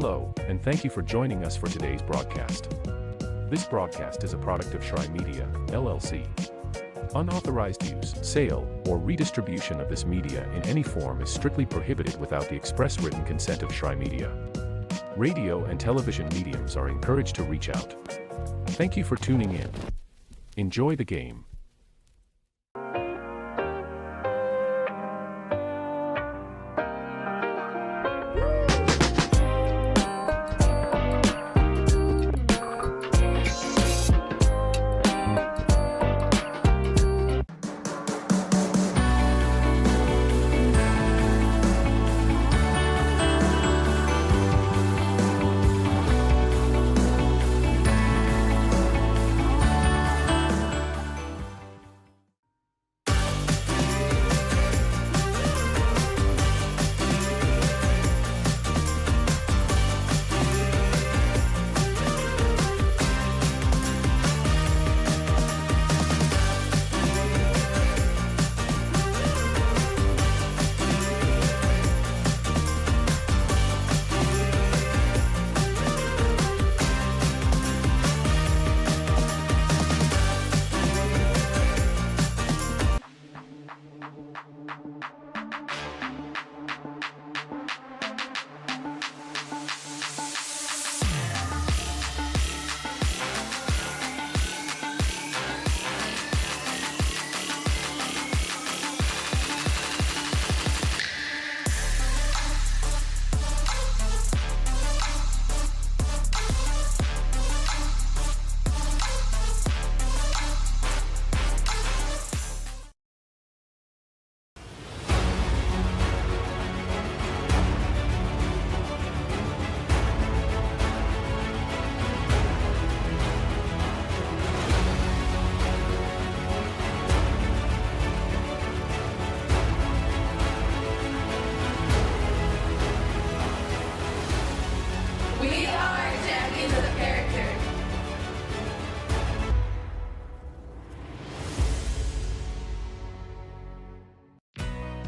Hello, and thank you for joining us for today's broadcast. This broadcast is a product of Shry Media, LLC. Unauthorized use, sale, or redistribution of this media in any form is strictly prohibited without the express written consent of Shry Media. Radio and television mediums are encouraged to reach out. Thank you for tuning in. Enjoy the game.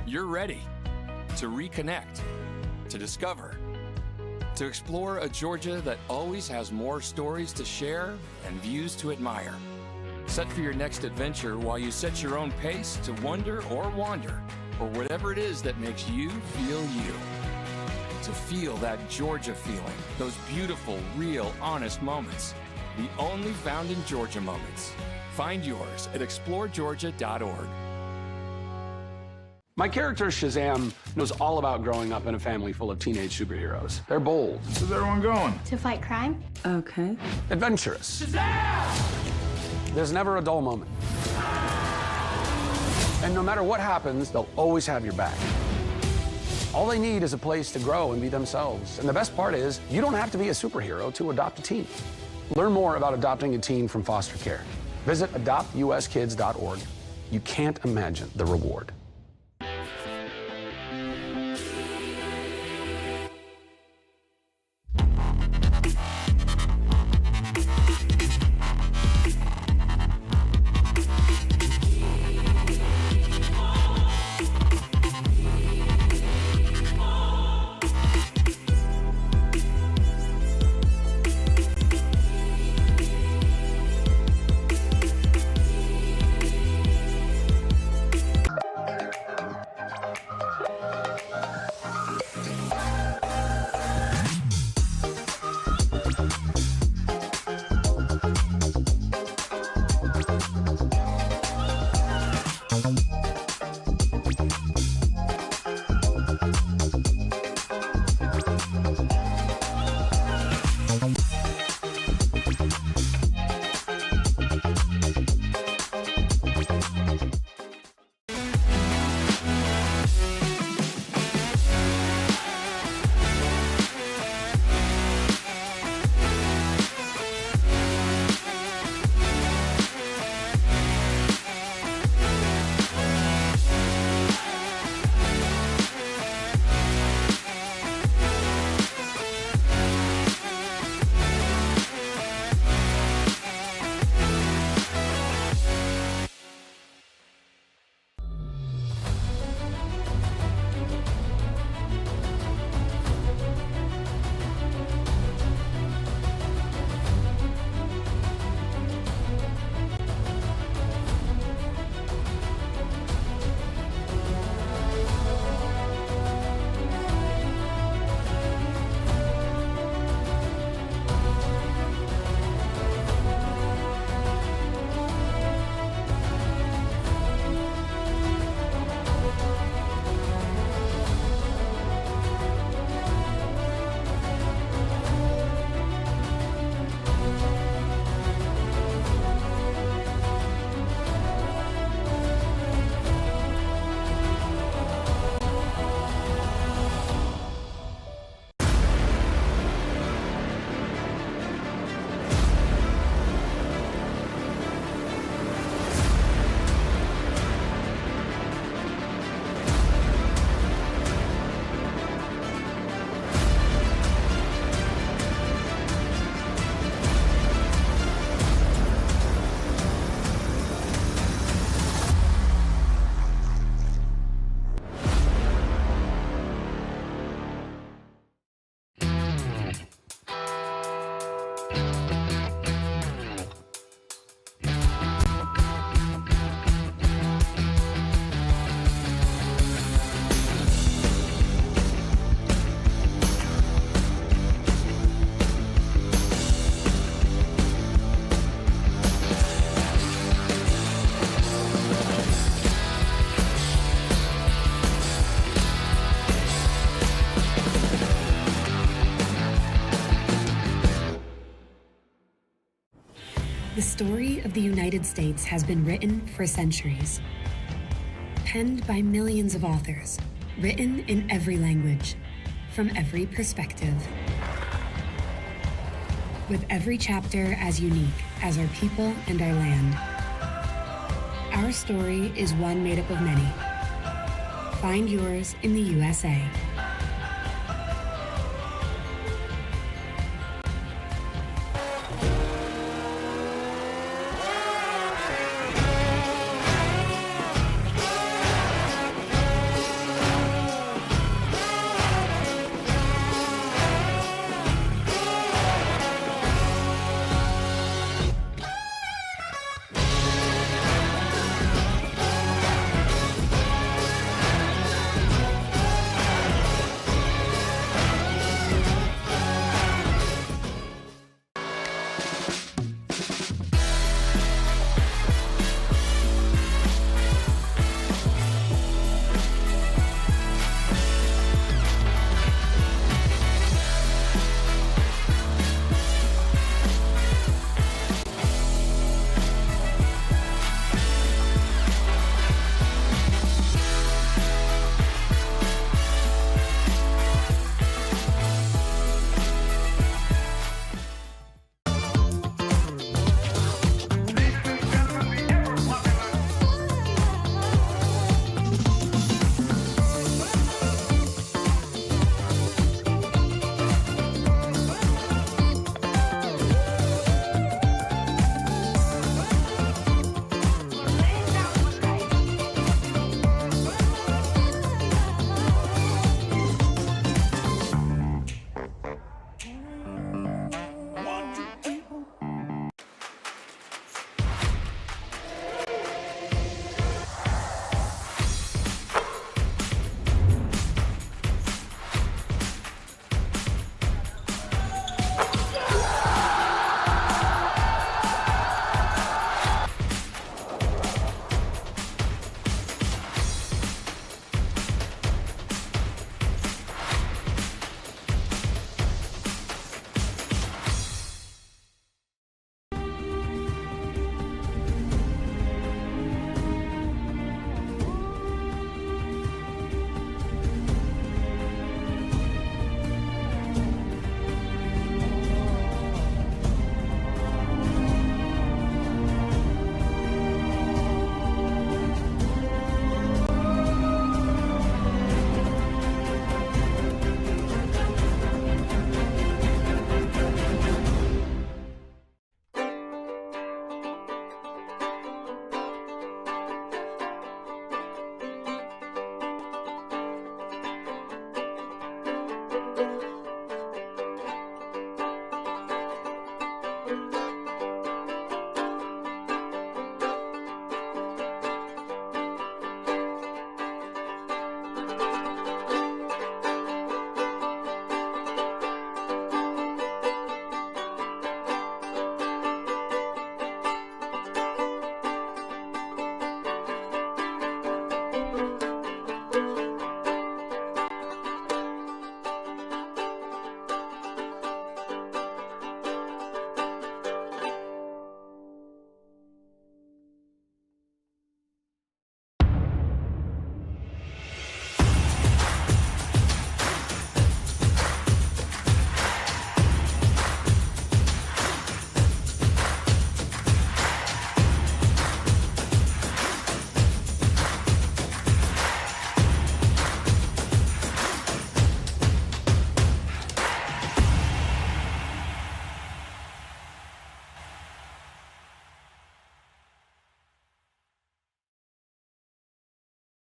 You're ready to reconnect, to discover, to explore a Georgia that always has more stories to share and views to admire. Set for your next adventure while you set your own pace to wonder or wander, or whatever it is that makes you feel you. To feel that Georgia feeling, those beautiful, real, honest moments. The only found in Georgia moments. Find yours at exploregeorgia.org. My character, Shazam, knows all about growing up in a family full of teenage superheroes. They're bold. Where's everyone going? To fight crime? Okay. Adventurous. Shazam! There's never a dull moment. And no matter what happens, they'll always have your back. All they need is a place to grow and be themselves. And the best part is, you don't have to be a superhero to adopt a teen. Learn more about adopting a teen from foster care. Visit adoptuskids.org. You can't imagine the reward. story of the United States has been written for centuries. Penned by millions of authors, written in every language, from every perspective. With every chapter as unique as our people and our land. Our story is one made up of many. Find yours in the USA.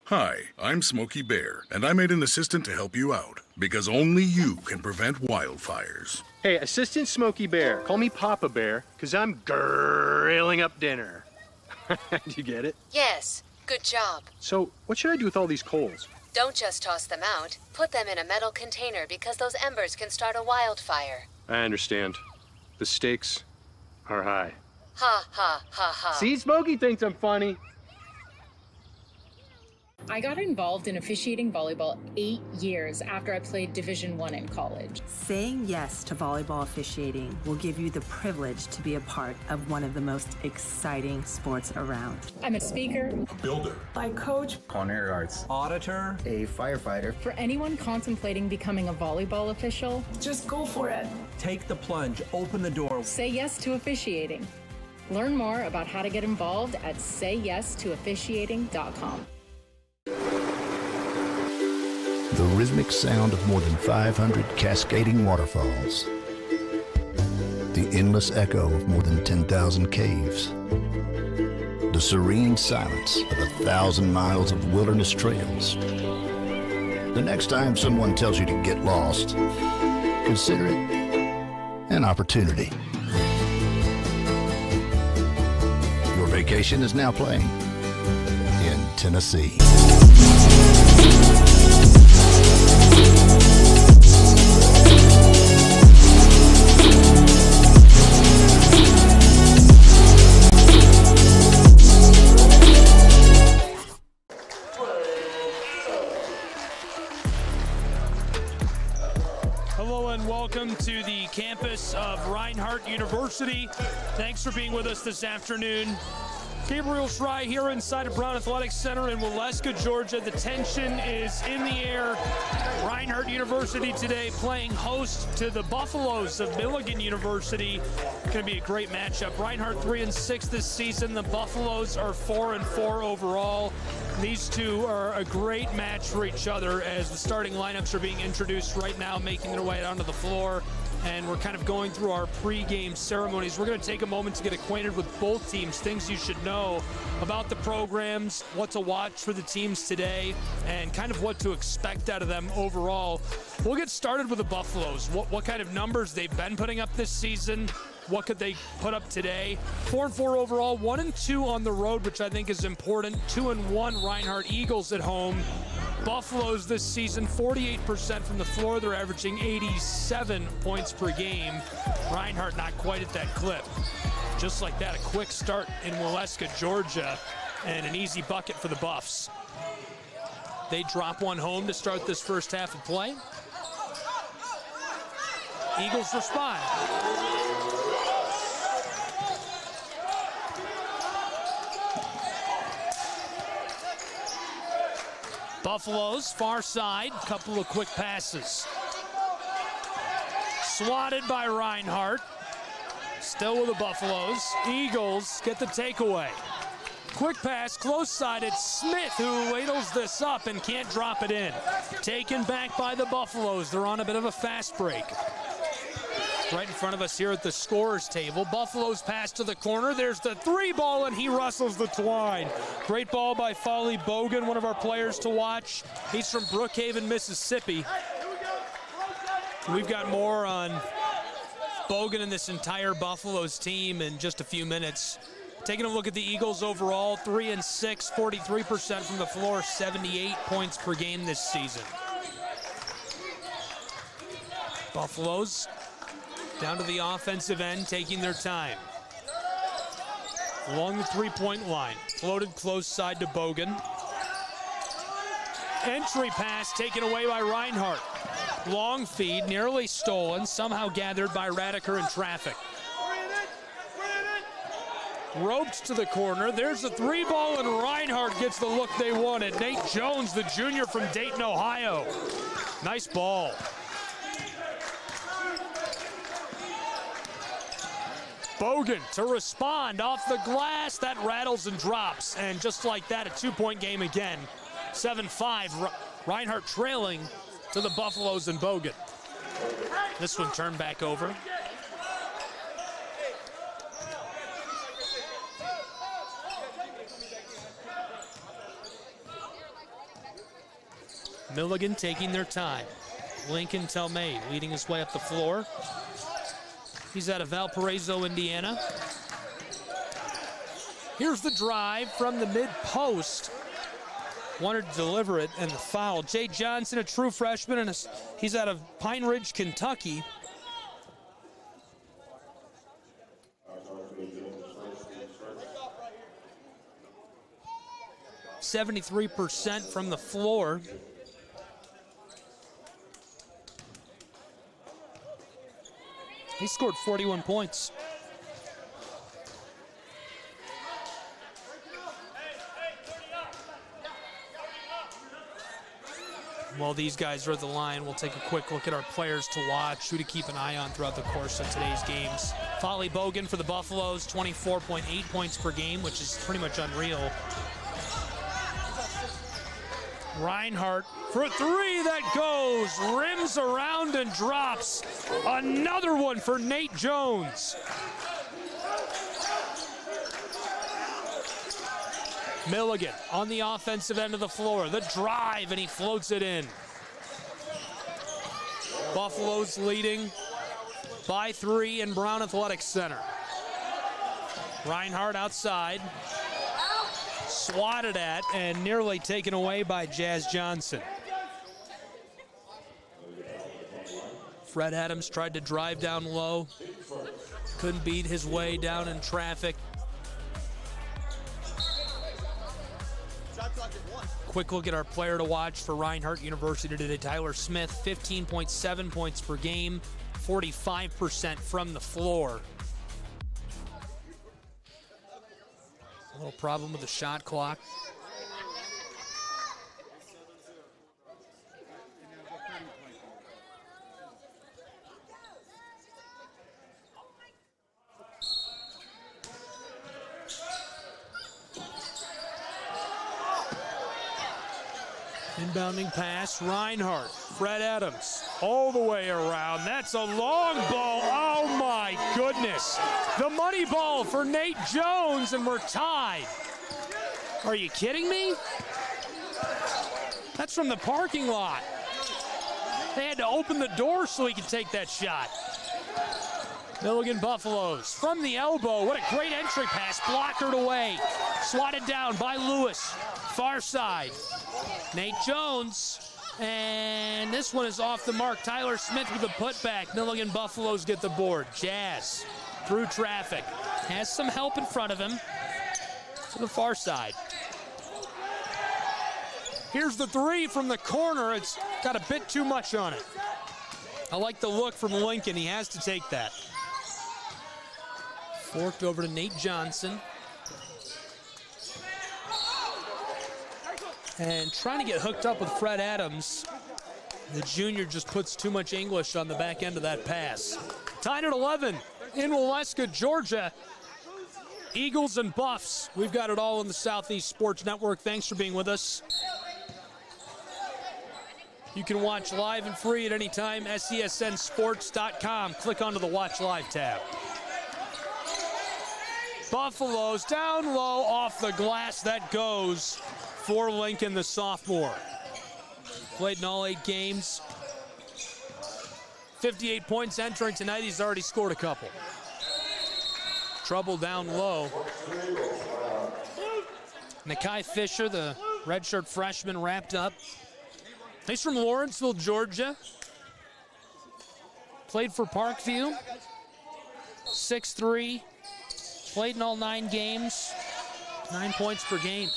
Hi, I'm Smokey Bear, and I made an assistant to help you out, because only you can prevent wildfires. Hey, Assistant Smokey Bear, call me Papa Bear, because I'm grilling up dinner. Do you get it? Yes, good job. So, what should I do with all these coals? Don't just toss them out. Put them in a metal container because those embers can start a wildfire. I understand. The stakes are high. Ha, ha, ha, ha. See, Smokey thinks I'm funny. I got involved in officiating volleyball 8 years after I played Division I in college. Saying yes to volleyball officiating will give you the privilege to be a part of one of the most exciting sports around. I'm a speaker, A builder. I coach, culinary arts, auditor, a firefighter. for anyone contemplating becoming a volleyball official. just go for it. Take the plunge, open the door. Say yes to officiating. Learn more about how to get involved at sayyes2officiating.com. The rhythmic sound of more than 500 cascading waterfalls. The endless echo of more than 10,000 caves. The serene silence of 1,000 miles of wilderness trails. The next time someone tells you to get lost, consider it an opportunity. Your vacation is now playing in Tennessee. Hello and welcome to the campus of Reinhardt University. Thanks for being with us this afternoon. Gabriel Schrei here inside of Brown Athletic Center in Waleska, Georgia. The tension is in the air. Reinhardt University today playing host to the Buffaloes of Milligan University. Going to be a great matchup. Reinhardt 3-6 this season. The Buffaloes are 4-4 overall. These two are a great match for each other as the starting lineups are being introduced right now, making their way onto the floor. And we're kind of going through our pre-game ceremonies. We're going to take a moment to get acquainted with both teams, things you should know about the programs, what to watch for the teams today, and kind of what to expect out of them overall. We'll get started with the Buffaloes. What kind of numbers they've been putting up this season. What could they put up today? 4-4 overall, 1-2 on the road, which I think is important. 2-1 Reinhardt Eagles at home. Buffaloes this season, 48% from the floor. They're averaging 87 points per game. Reinhardt not quite at that clip. Just like that, a quick start in Waleska, Georgia, and an easy bucket for the Buffs. They drop one home to start this first half of play. Eagles respond. Buffaloes, far side, couple of quick passes. Swatted by Reinhardt. Still with the Buffaloes. Eagles get the takeaway. Quick pass, close side. It's Smith who ladles this up and can't drop it in. Taken back by the Buffaloes. They're on a bit of a fast break. Right in front of us here at the scorer's table. Buffaloes pass to the corner. There's the three ball, and he rustles the twine. Great ball by Foley Bogan, one of our players to watch. He's from Brookhaven, Mississippi. We've got more on Bogan and this entire Buffaloes team in just a few minutes. Taking a look at the Eagles overall, 3-6, 43% from the floor, 78 points per game this season. Buffaloes down to the offensive end, taking their time. Along the three-point line, floated close side to Bogan. Entry pass taken away by Reinhardt. Long feed, nearly stolen, somehow gathered by Radiker in traffic. Roped to the corner, there's the three ball, and Reinhardt gets the look they wanted. Nate Jones, the junior from Dayton, Ohio. Nice ball. Bogan to respond off the glass. That rattles and drops. And just like that, a two-point game again. 7-5, Reinhardt trailing to the Buffaloes and Bogan. This one turned back over. Milligan taking their time. Lincoln Telmaid leading his way up the floor. He's out of Valparaiso, Indiana. Here's the drive from the mid-post. Wanted to deliver it, and the foul. Jay Johnson, a true freshman, and he's out of Pine Ridge, Kentucky. 73% from the floor. He scored 41 points. While these guys are at the line, we'll take a quick look at our players to watch, who to keep an eye on throughout the course of today's games. Folly Bogan for the Buffaloes, 24.8 points per game, which is pretty much unreal. Reinhardt for a three that goes, rims around and drops. Another one for Nate Jones. Milligan on the offensive end of the floor. The drive, and he floats it in. Buffalo's leading by 3 in Brown Athletics Center. Reinhardt outside. Swatted at and nearly taken away by Jazz Johnson. Fred Adams tried to drive down low. Couldn't beat his way down in traffic. Quick look at our player to watch for Reinhardt University today. Tyler Smith, 15.7 points per game, 45% from the floor. A little problem with the shot clock. Inbounding pass, Reinhardt, Fred Adams, all the way around. That's a long ball. Oh my goodness. The money ball for Nate Jones, and we're tied. Are you kidding me? That's from the parking lot. They had to open the door so he could take that shot. Milligan Buffaloes from the elbow. What a great entry pass. Blockered away. Swatted down by Lewis. Far side. Nate Jones. And this one is off the mark. Tyler Smith with a putback. Milligan Buffaloes get the board. Jazz through traffic. Has some help in front of him. To the far side. Here's the three from the corner. It's got a bit too much on it. I like the look from Lincoln. He has to take that. Forked over to Nate Johnson. And trying to get hooked up with Fred Adams. The junior just puts too much English on the back end of that pass. Tied at 11 in Waleska, Georgia. Eagles and Buffs. We've got it all in the Southeast Sports Network. Thanks for being with us. You can watch live and free at any time, SESNsports.com. Click onto the Watch Live tab. Buffaloes down low off the glass. That goes for Lincoln, the sophomore. Played in all 8 games. 58 points entering tonight. He's already scored a couple. Trouble down low. Nakai Fisher, the redshirt freshman, wrapped up. He's from Lawrenceville, Georgia. Played for Parkview. 6'3". Played in all 9 games. 9 points per game.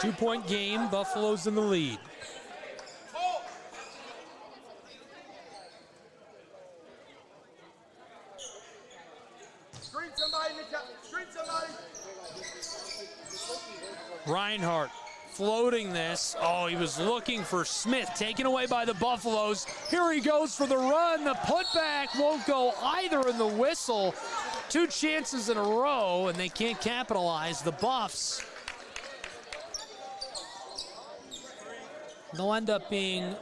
Two-point game. Buffalo's in the lead. Reinhardt floating this. Oh, he was looking for Smith. Taken away by the Buffaloes. Here he goes for the run. The putback won't go either in the whistle. 2 chances in a row, and they can't capitalize. The Buffs. They'll end up being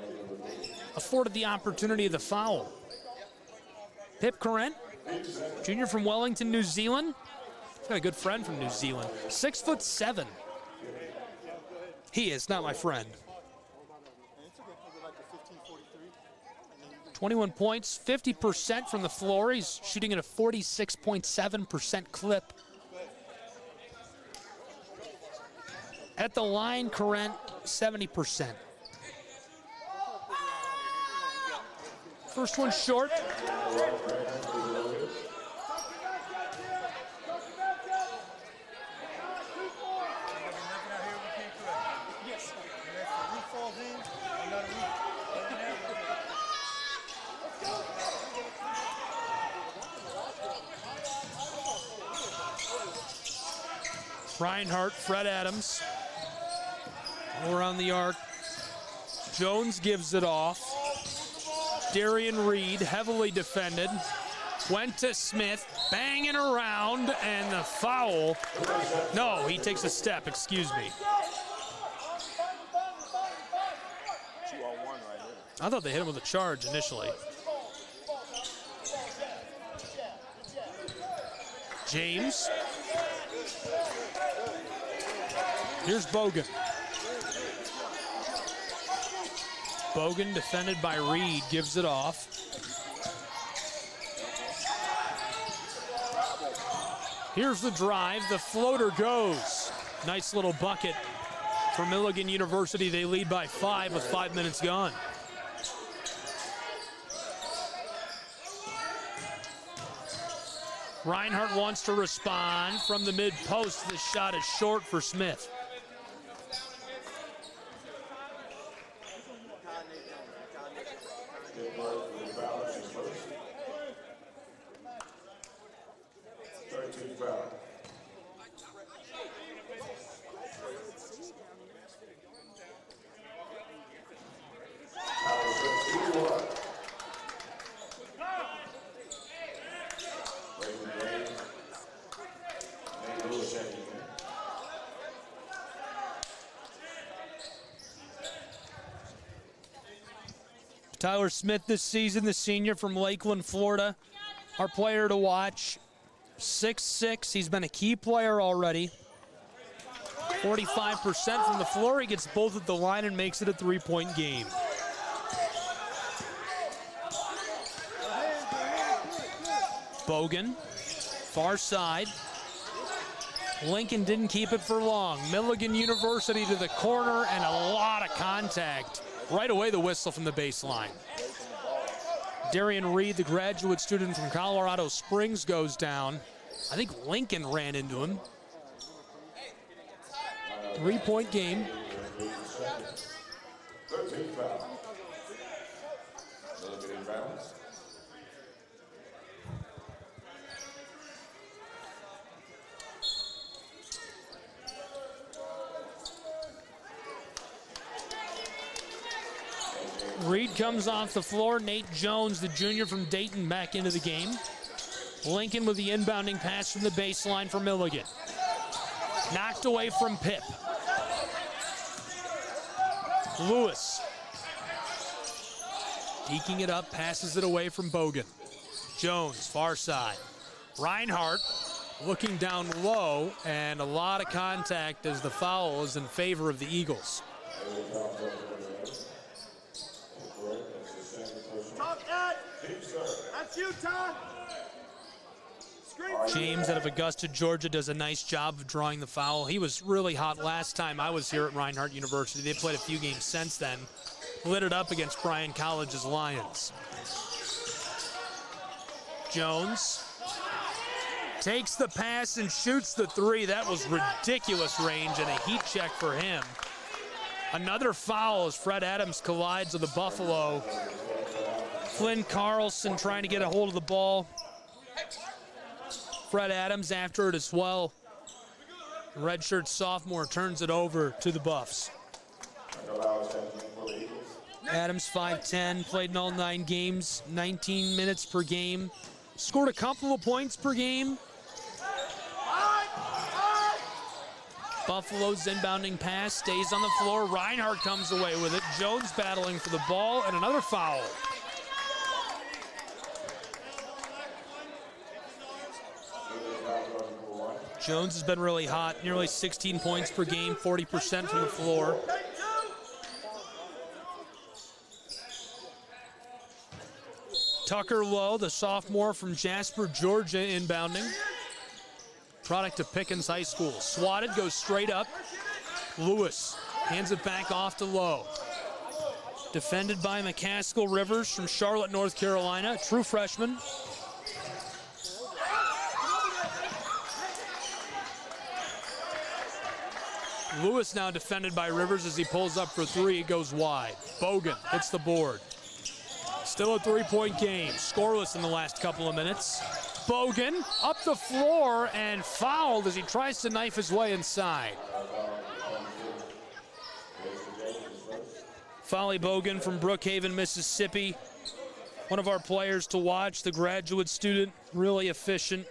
afforded the opportunity of the foul. Pip Corrent, junior from Wellington, New Zealand. He's got a good friend from New Zealand. 6'7". He is not my friend. 21 points, 50% from the floor. He's shooting at a 46.7% clip. At the line, Corrent, 70%. First one short. Reinhardt, Fred Adams, all around the arc. Jones gives it off. Darian Reed, heavily defended, went to Smith, banging around, and the foul. No, he takes a step, excuse me. I thought they hit him with a charge initially. James. Here's Bogan. Bogan, defended by Reed, gives it off. Here's the drive. The floater goes. Nice little bucket for Milligan University. They lead by 5 with 5 minutes gone. Reinhardt wants to respond from the mid-post. The shot is short for Smith. Tyler Smith this season, the senior from Lakeland, Florida. Our player to watch. 6'6", he's been a key player already. 45% from the floor. He gets both at the line and makes it a three-point game. Bogan, far side. Lincoln didn't keep it for long. Milligan University to the corner and a lot of contact. Right away, the whistle from the baseline. Darian Reed, the graduate student from Colorado Springs, goes down. I think Lincoln ran into him. Three-point game. Reed comes off the floor. Nate Jones, the junior from Dayton, back into the game. Lincoln with the inbounding pass from the baseline for Milligan. Knocked away from Pip. Lewis. Deking it up, passes it away from Bogan. Jones, far side. Reinhardt looking down low, and a lot of contact as the foul is in favor of the Eagles. James out of Augusta, Georgia, does a nice job of drawing the foul. He was really hot last time I was here at Reinhardt University. They played a few games since then. Lit it up against Bryan College's Lions. Jones takes the pass and shoots the three. That was ridiculous range and a heat check for him. Another foul as Fred Adams collides with the Buffalo. Flynn Carlson trying to get a hold of the ball. Fred Adams after it as well. Redshirt sophomore turns it over to the Buffs. Adams 5'10", played in all 9 games, 19 minutes per game. Scored a couple of points per game. Buffalo's inbounding pass stays on the floor. Reinhardt comes away with it. Jones battling for the ball, and another foul. Jones has been really hot, nearly 16 points per game, 40% from the floor. Tucker Lowe, the sophomore from Jasper, Georgia, inbounding. Product of Pickens High School. Swatted, goes straight up. Lewis hands it back off to Lowe. defended by McCaskill Rivers from Charlotte, North Carolina, true freshman. Lewis now defended by Rivers as he pulls up for three. It goes wide. Bogan hits the board. Still a three-point game. Scoreless in the last couple of minutes. Bogan up the floor and fouled as he tries to knife his way inside. Folly Bogan from Brookhaven, Mississippi. One of our players to watch, the graduate student, really efficient.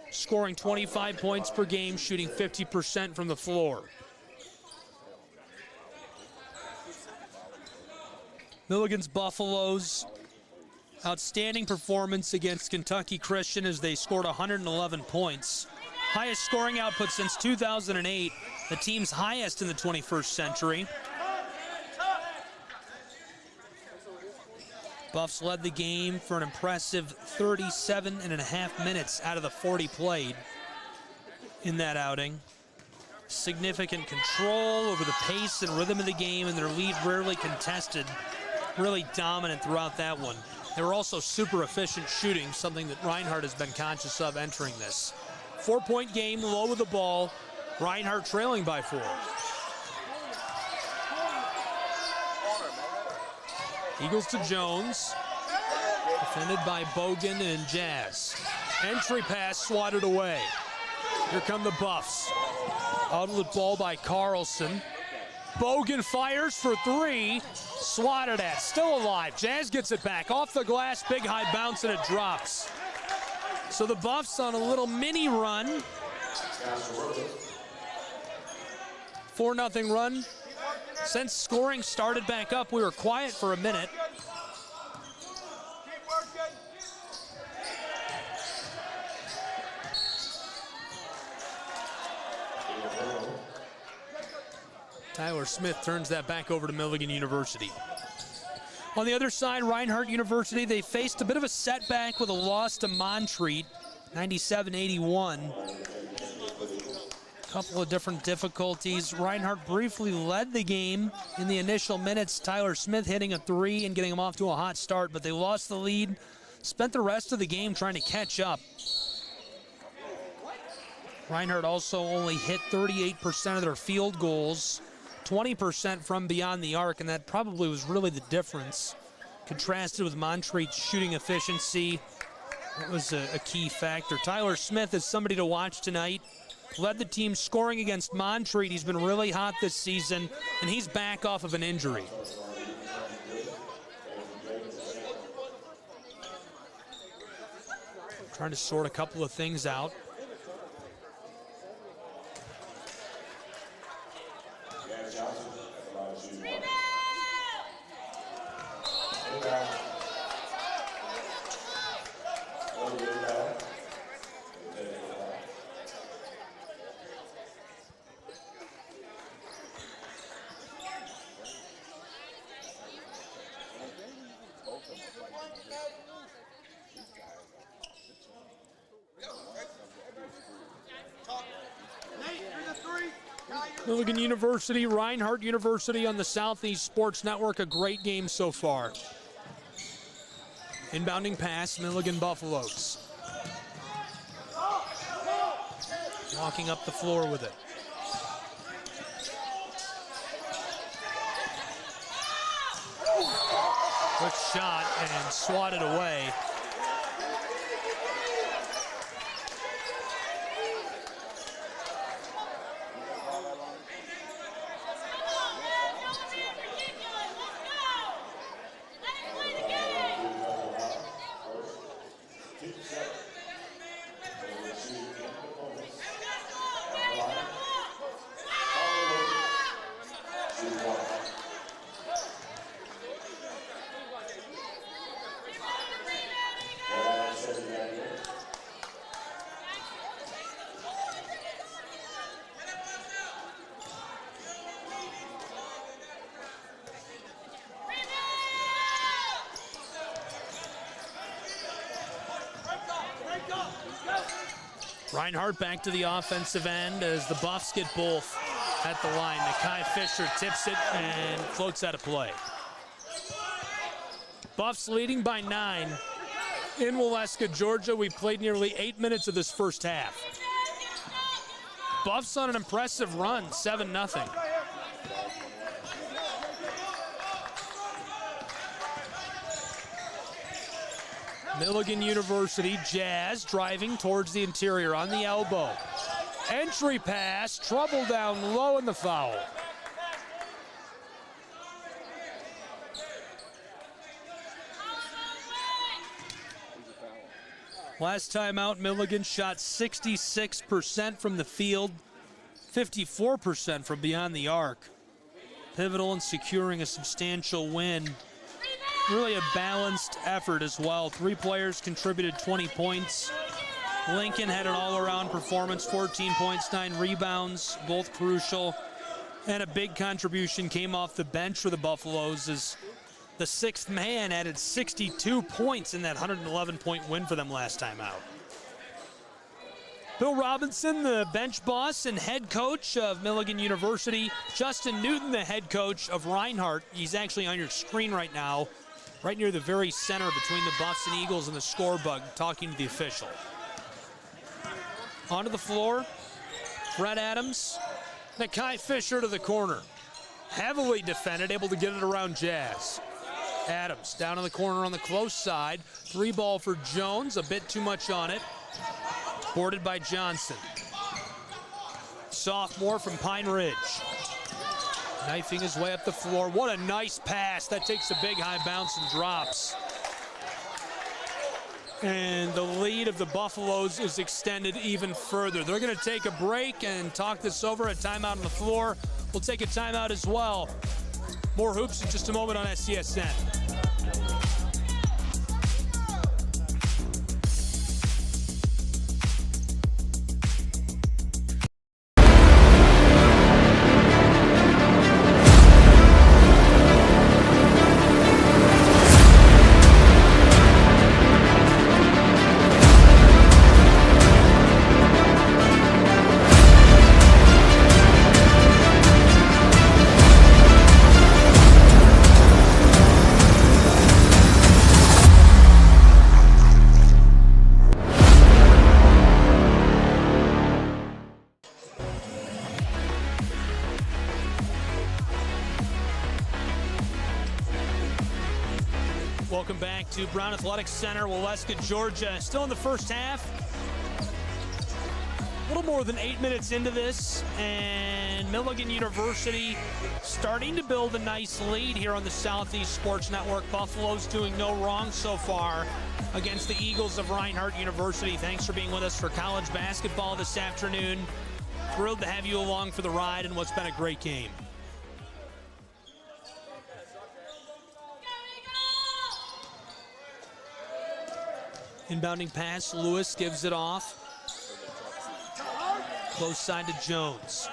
Scoring 25 points per game, shooting 50% from the floor. Milligan's Buffaloes, outstanding performance against Kentucky Christian as they scored 111 points. Highest scoring output since 2008, the team's highest in the 21st century. Buffs led the game for an impressive 37.5 minutes out of the 40 played in that outing. Significant control over the pace and rhythm of the game, and their lead rarely contested. Really dominant throughout that one. They were also super efficient shooting, something that Reinhardt has been conscious of entering this. 4-point game, low with the ball. Reinhardt trailing by 4. Eagles to Jones. Defended by Bogan and Jazz. Entry pass swatted away. Here come the Buffs. Outlet ball by Carlson. Bogan fires for three. Swatted at. Still alive. Jazz gets it back. Off the glass. Big high bounce and it drops. So the Buffs on a little mini run. 4-0 run. Since scoring started back up, we were quiet for a minute. Tyler Smith turns that back over to Milligan University. On the other side, Reinhardt University, they faced a bit of a setback with a loss to Montreat, 97-81. Couple of different difficulties. Reinhardt briefly led the game in the initial minutes. Tyler Smith hitting a three and getting them off to a hot start, but they lost the lead. Spent the rest of the game trying to catch up. Reinhardt also only hit 38% of their field goals, 20% from beyond the arc, and that probably was really the difference. Contrasted with Montreat's shooting efficiency, that was a key factor. Tyler Smith is somebody to watch tonight. Led the team scoring against Montreat. He's been really hot this season, and he's back off of an injury. Trying to sort a couple of things out. Milligan University, Reinhardt University on the Southeast Sports Network. A great game so far. Inbounding pass, Milligan Buffaloes. Walking up the floor with it. Quick shot and swatted away. Reinhardt back to the offensive end as the Buffs get both at the line. Nakai Fisher tips it and floats out of play. Buffs leading by 9 in Waleska, Georgia. We've played nearly 8 minutes of this first half. Buffs on an impressive run, 7-0. Milligan University, Jazz driving towards the interior on the elbow. Entry pass, trouble down low, in the foul. Last time out, Milligan shot 66% from the field, 54% from beyond the arc. Pivotal in securing a substantial win. Really a balanced effort as well. 3 players contributed 20 points. Lincoln had an all-around performance, 14 points, 9 rebounds, both crucial. And a big contribution came off the bench for the Buffaloes as the 6th man added 62 points in that 111-point win for them last time out. Bill Robinson, the bench boss and head coach of Milligan University. Justin Newton, the head coach of Reinhardt. He's actually on your screen right now, right near the very center between the Buffs and Eagles and the score bug, talking to the official. Onto the floor, Fred Adams, Nakai Fisher to the corner. Heavily defended, able to get it around Jazz. Adams down in the corner on the close side. 3 ball for Jones, a bit too much on it. Boarded by Johnson. Sophomore from Pine Ridge. Knifing his way up the floor. What a nice pass. That takes a big high bounce and drops. And the lead of the Buffaloes is extended even further. They're going to take a break and talk this over. A timeout on the floor. We'll take a timeout as well. More hoops in just a moment on SCSN. Welcome back to Brown Athletic Center, Waleska, Georgia. Still in the first half. A little more than 8 minutes into this, and Milligan University starting to build a nice lead here on the Southeast Sports Network. Buffalo's doing no wrong so far against the Eagles of Reinhardt University. Thanks for being with us for college basketball this afternoon. Thrilled to have you along for the ride in what's been a great game. Inbounding pass, Lewis gives it off. Close side to Jones.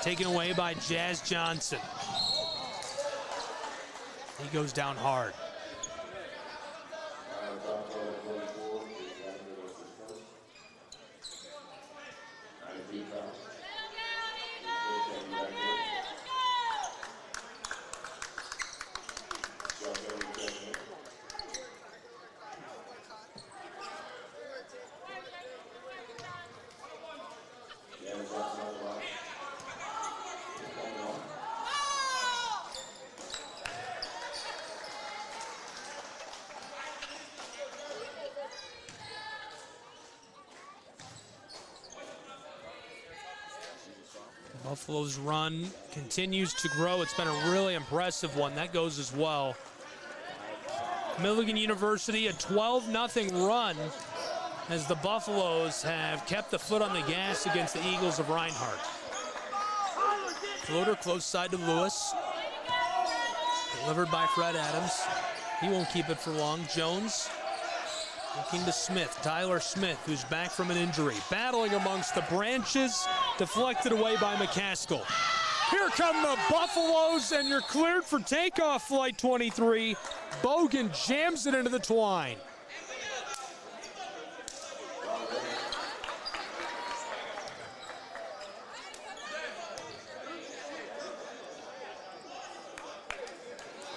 Taken away by Jazz Johnson. He goes down hard. Buffalo's run continues to grow. It's been a really impressive one. That goes as well. Milligan University, a 12-0 run as the Buffaloes have kept the foot on the gas against the Eagles of Reinhardt. Floater close side to Lewis. Delivered by Fred Adams. He won't keep it for long. Jones looking to Smith, Tyler Smith, who's back from an injury. Battling amongst the branches, deflected away by McCaskill. Here come the Buffaloes, and you're cleared for takeoff, flight 23. Bogan jams it into the twine.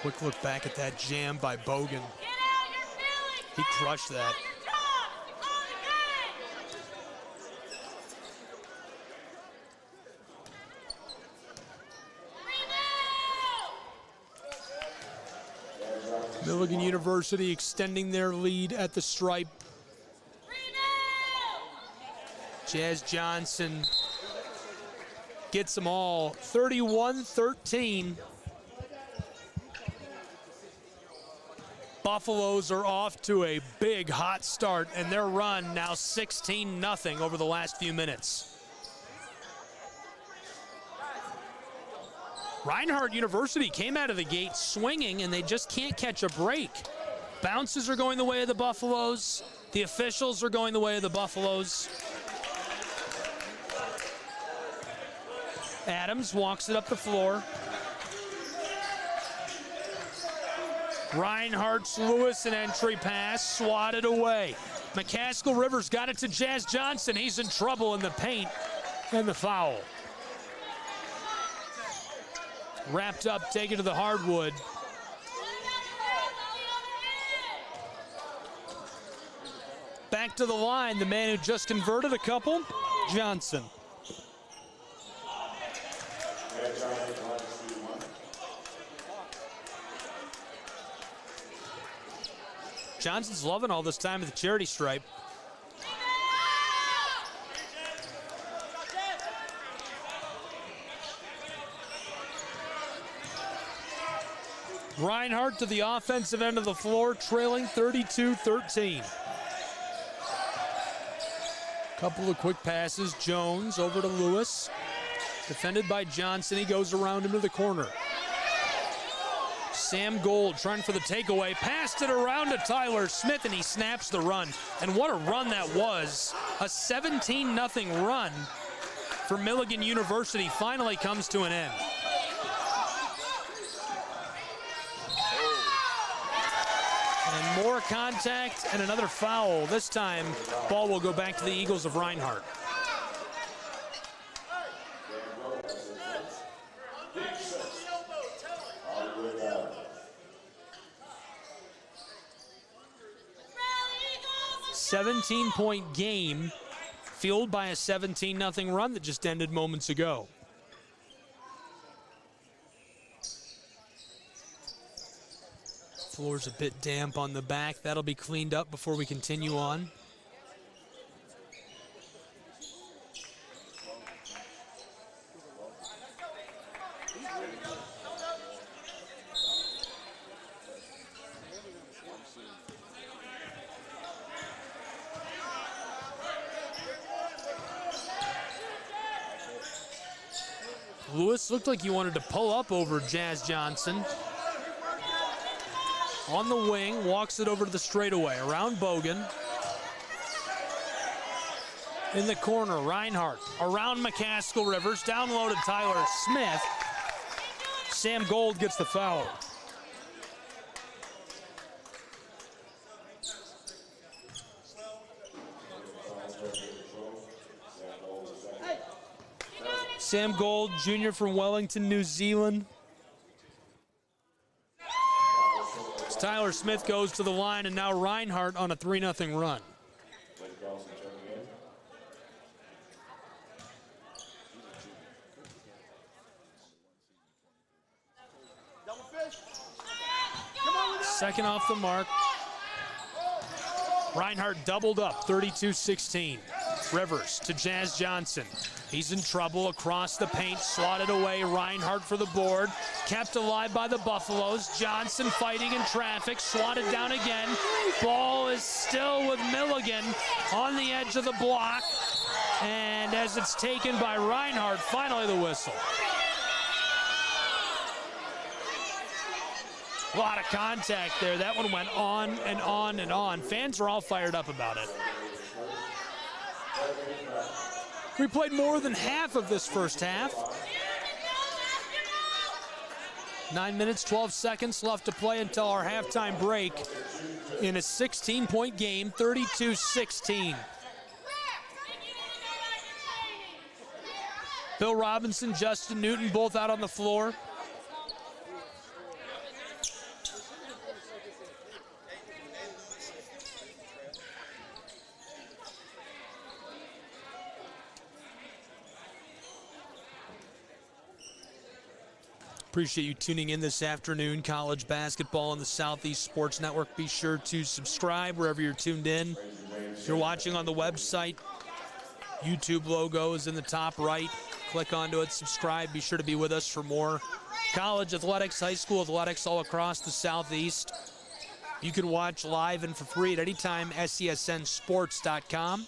Quick look back at that jam by Bogan. He crushed that. Milligan University extending their lead at the stripe. Jazz Johnson gets them all, 31-13. Buffaloes are off to a big hot start, and their run now 16-0 over the last few minutes. Reinhardt University came out of the gate swinging, and they just can't catch a break. Bounces are going the way of the Buffaloes. The officials are going the way of the Buffaloes. Adams walks it up the floor. Reinhardt's Lewis an entry pass, swatted away. McCaskill Rivers got it to Jazz Johnson. He's in trouble in the paint, and the foul. Wrapped up, taken to the hardwood. Back to the line, the man who just converted a couple, Johnson. Johnson's loving all this time at the charity stripe. Reinhardt to the offensive end of the floor, trailing 32-13. Couple of quick passes. Jones over to Lewis. Defended by Johnson. He goes around him to the corner. Sam Gold trying for the takeaway. Passed it around to Tyler Smith, and he snaps the run. And what a run that was. A 17-0 run for Milligan University finally comes to an end. And more contact and another foul. This time, ball will go back to the Eagles of Reinhardt. "17-point game, fueled by a 17-0 run that just ended moments ago. Floor's a bit damp on the back. That'll be cleaned up before we continue on. Lewis looked like he wanted to pull up over Jazz Johnson. On the wing, walks it over to the straightaway, around Bogan. In the corner, Reinhardt, around McCaskill Rivers, down low to Tyler Smith. Sam Gold gets the foul. Sam Gold, junior from Wellington, New Zealand. Tyler Smith goes to the line, and now Reinhardt on a 3-0 run. Second off the mark. Reinhardt doubled up, 32-16. Rivers to Jazz Johnson. He's in trouble across the paint, swatted away. Reinhardt for the board. Kept alive by the Buffaloes. Johnson fighting in traffic, swatted down again. Ball is still with Milligan on the edge of the block. And as it's taken by Reinhardt, finally the whistle. A lot of contact there. That one went on and on and on. Fans are all fired up about it. We played more than half of this first half. 9 minutes, 12 seconds left to play until our halftime break in a 16-point game, 32-16. Bill Robinson, Justin Newton, both out on the floor. Appreciate you tuning in this afternoon. College basketball on the Southeast Sports Network. Be sure to subscribe wherever you're tuned in. If you're watching on the website, YouTube logo is in the top right. Click onto it, subscribe. Be sure to be with us for more college athletics, high school athletics all across the Southeast. You can watch live and for free at any time, SESNsports.com.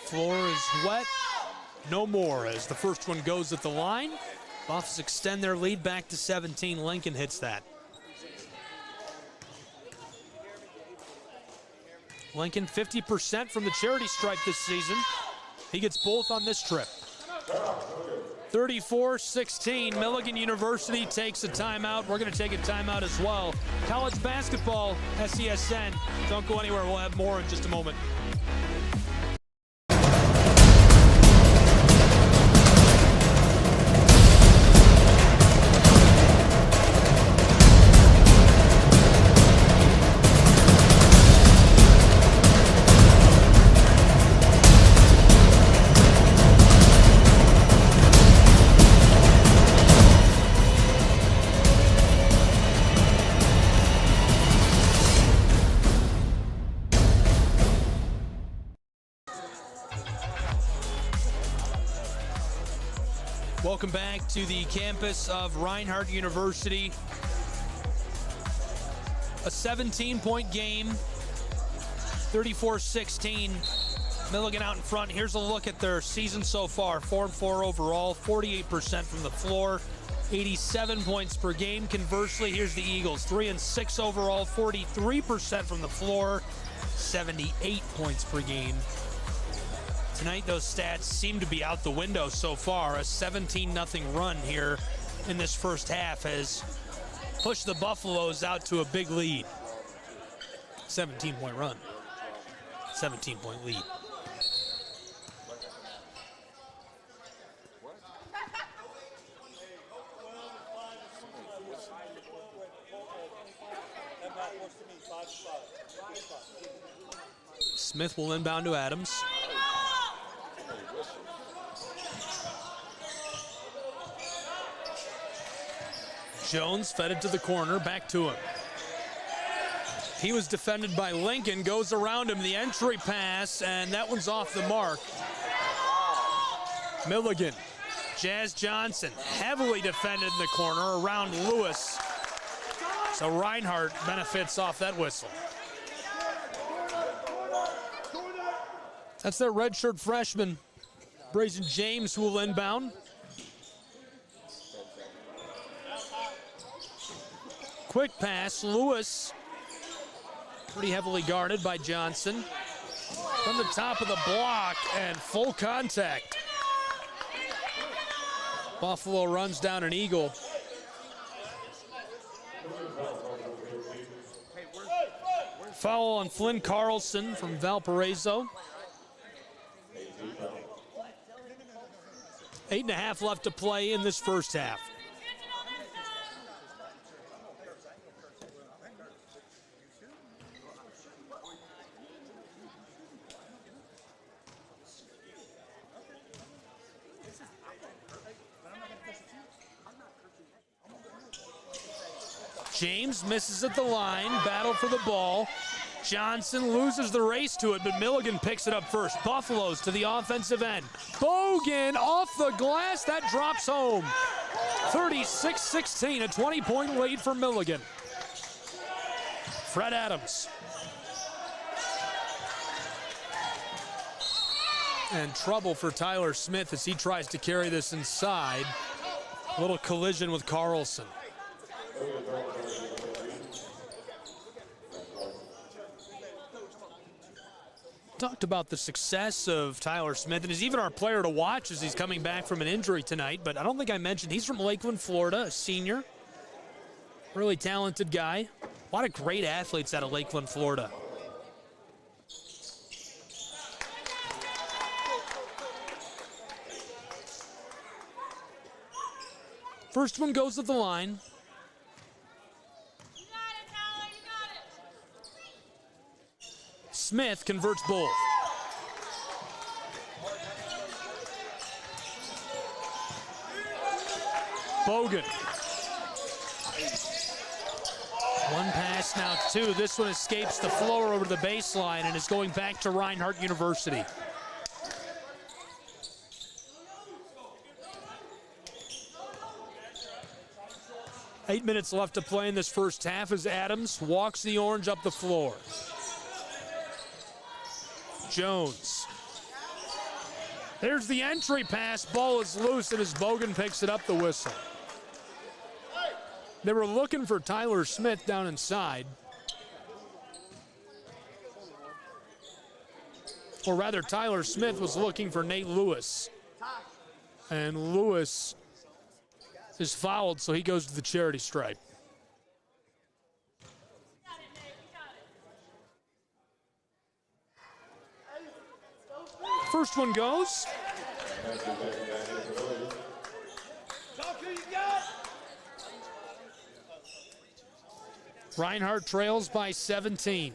Floor is wet, no more as the first one goes at the line. Buffs extend their lead back to 17. Lincoln hits that. Lincoln 50% from the charity stripe this season. He gets both on this trip. 34-16, Milligan University takes a timeout. We're going to take a timeout as well. College basketball, SESN. Don't go anywhere, we'll have more in just a moment. Welcome back to the campus of Reinhardt University. A 17-point game, 34-16. Milligan out in front. Here's a look at their season so far. 4-4 overall, 48% from the floor, 87 points per game. Conversely, here's the Eagles. 3-6 overall, 43% from the floor, 78 points per game. Tonight, those stats seem to be out the window so far. A 17-0 run here in this first half has pushed the Buffaloes out to a big lead. 17-point run, 17-point lead. Smith will inbound to Adams. Jones fed it to the corner, back to him. He was defended by Lincoln, goes around him, the entry pass, and that one's off the mark. Milligan, Jazz Johnson, heavily defended in the corner around Lewis. So Reinhardt benefits off that whistle. That's their redshirt freshman, Brazen James, who will inbound. Quick pass, Lewis, pretty heavily guarded by Johnson. From the top of the block and full contact. Buffalo runs down an Eagle. Foul on Flynn Carlson from Valparaiso. 8.5 left to play in this first half. James misses at the line, battle for the ball. Johnson loses the race to it, but Milligan picks it up first. Buffaloes to the offensive end. Bogan off the glass, that drops home. 36-16, a 20-point lead for Milligan. Fred Adams. And trouble for Tyler Smith as he tries to carry this inside. A little collision with Carlson. Talked about the success of Tyler Smith, and he's even our player to watch as he's coming back from an injury tonight, but I don't think I mentioned he's from Lakeland, Florida, a senior. Really talented guy. A lot of great athletes out of Lakeland, Florida. First one goes to the line. Smith converts both. Bogan. One pass, now two. This one escapes the floor over the baseline and is going back to Reinhardt University. Eight minutes left to play in this first half as Adams walks the Orange up the floor. Jones. There's the entry pass. Ball is loose, and as Bogan picks it up, the whistle. They were looking for Tyler Smith down inside. Or rather, Tyler Smith was looking for Nate Lewis. And Lewis is fouled, so he goes to the charity stripe. First one goes. Reinhardt trails by 17.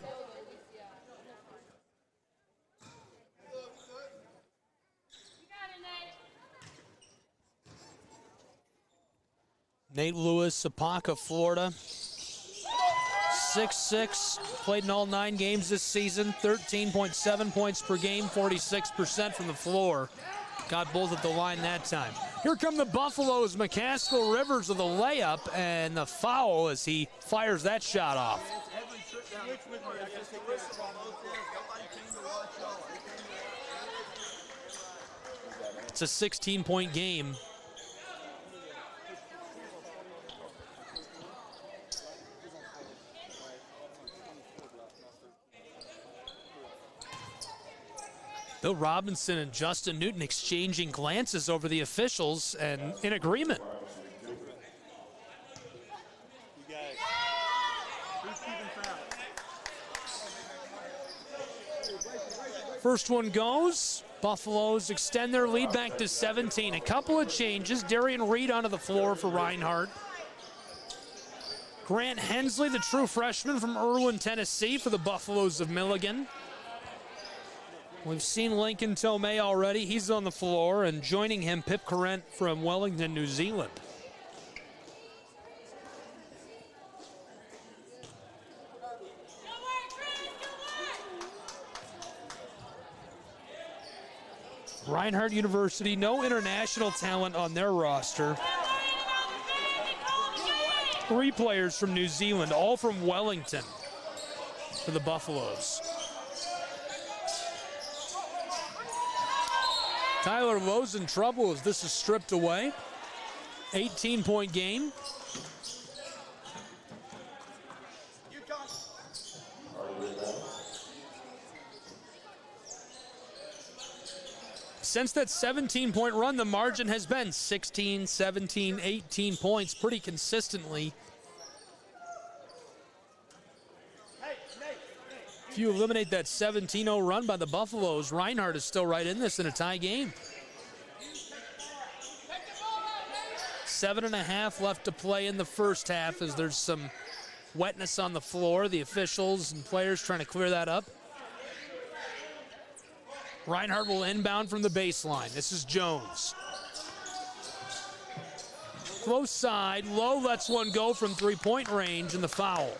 Nate Lewis, Apaka, Florida. 6'6", played in all 9 games this season, 13.7 points per game, 46% from the floor. Got both at the line that time. Here come the Buffaloes, McCaskill Rivers with a layup and the foul as he fires that shot off. It's a 16-point game. Bill Robinson and Justin Newton exchanging glances over the officials and in agreement. First one goes. Buffaloes extend their lead back to 17. A couple of changes. Darian Reed onto the floor for Reinhardt. Grant Hensley, the true freshman from Irwin, Tennessee, for the Buffaloes of Milligan. We've seen Lincoln Tomei already. He's on the floor, and joining him, Pip Corrent from Wellington, New Zealand. Reinhardt University, no international talent on their roster. 3 players from New Zealand, all from Wellington for the Buffaloes. Tyler Lowe's in trouble as this is stripped away. 18-point game. Since that 17-point run, the margin has been 16, 17, 18 points pretty consistently. If you eliminate that 17-0 run by the Buffaloes, Reinhardt is still right in this in a tie game. 7.5 left to play in the first half as there's some wetness on the floor. The officials and players trying to clear that up. Reinhardt will inbound from the baseline. This is Jones. Close side. Lowe lets one go from three-point range and the foul.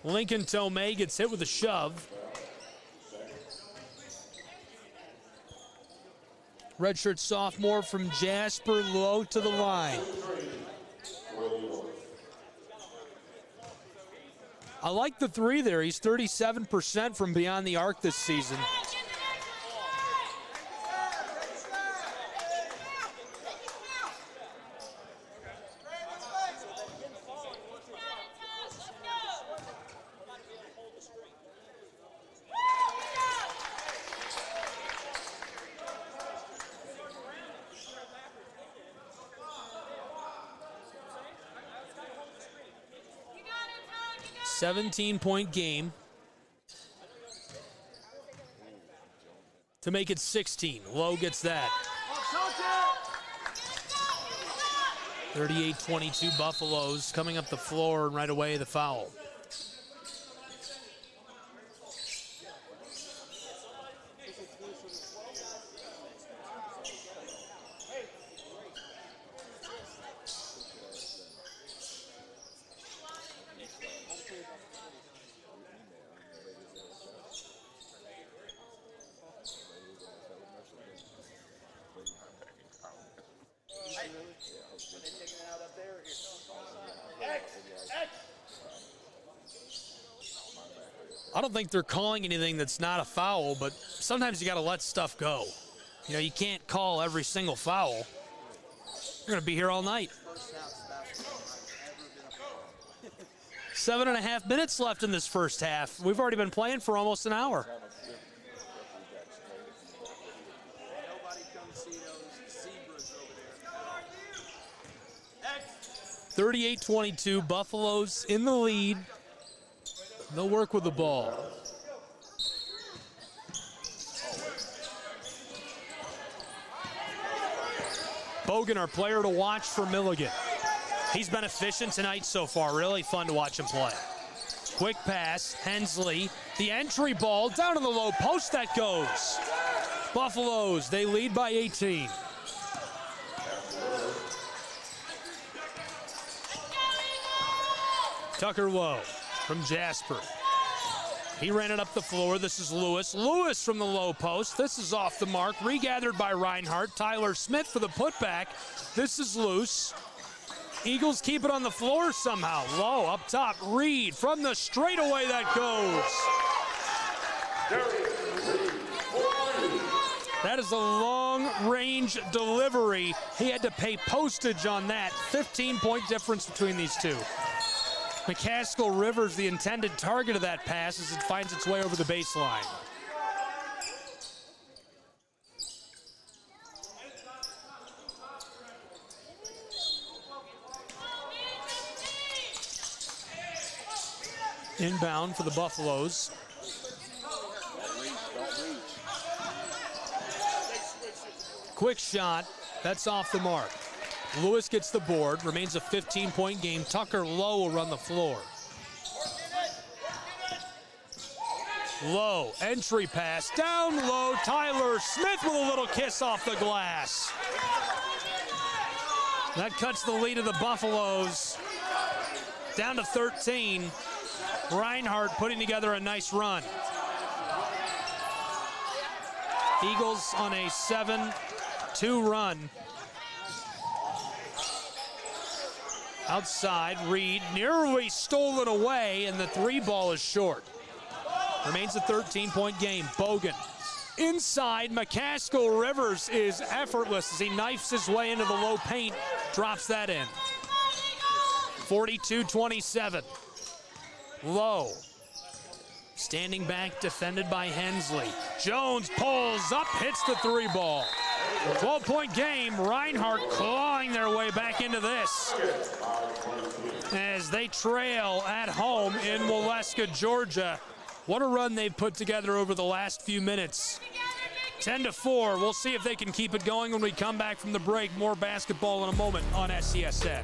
Lincoln Tomei gets hit with a shove. Redshirt sophomore from Jasper, Lowe to the line. I like the three there. He's 37% from beyond the arc this season. .7-point game. to make it 16. Lowe gets that. 38-22 Buffaloes coming up the floor, and right away the foul. I don't think they're calling anything that's not a foul, but sometimes you got to let stuff go. You know, you can't call every single foul. You're going to be here all night. 7.5 minutes left in this first half. We've already been playing for almost an hour. (38-22) Buffaloes in the lead. They'll work with the ball. Bogan, our player to watch for Milligan. He's been efficient tonight so far. Really fun to watch him play. Quick pass, Hensley. The entry ball down in the low post that goes. Buffaloes, they lead by 18. Tucker Lowe from Jasper. He ran it up the floor. This is Lewis. Lewis from the low post. This is off the mark. Regathered by Reinhardt. Tyler Smith for the putback. This is loose. Eagles keep it on the floor somehow. Lowe up top. Reed from the straightaway that goes. That is a long-range delivery. He had to pay postage on that. 15-point difference between these two. McCaskill Rivers, the intended target of that pass as it finds its way over the baseline. Inbound for the Buffaloes. Quick shot, that's off the mark. Lewis gets the board, remains a 15-point game. Tucker Lowe will run the floor. Lowe, entry pass, down low. Tyler Smith with a little kiss off the glass. That cuts the lead of the Buffaloes down to 13. Reinhardt putting together a nice run. Eagles on a 7-2 run. Outside, Reed nearly stolen away, and the three ball is short. Remains a 13-point game. Bogan inside. McCaskill Rivers is effortless as he knifes his way into the low paint. Drops that in. 42-27. Lowe. Standing back, defended by Hensley. Jones pulls up, hits the three ball. 12-point game. Reinhardt clawing their way back into this as they trail at home in Waleska, Georgia. What a run they've put together over the last few minutes. 10-4. We'll see if they can keep it going when we come back from the break. More basketball in a moment on SCSN.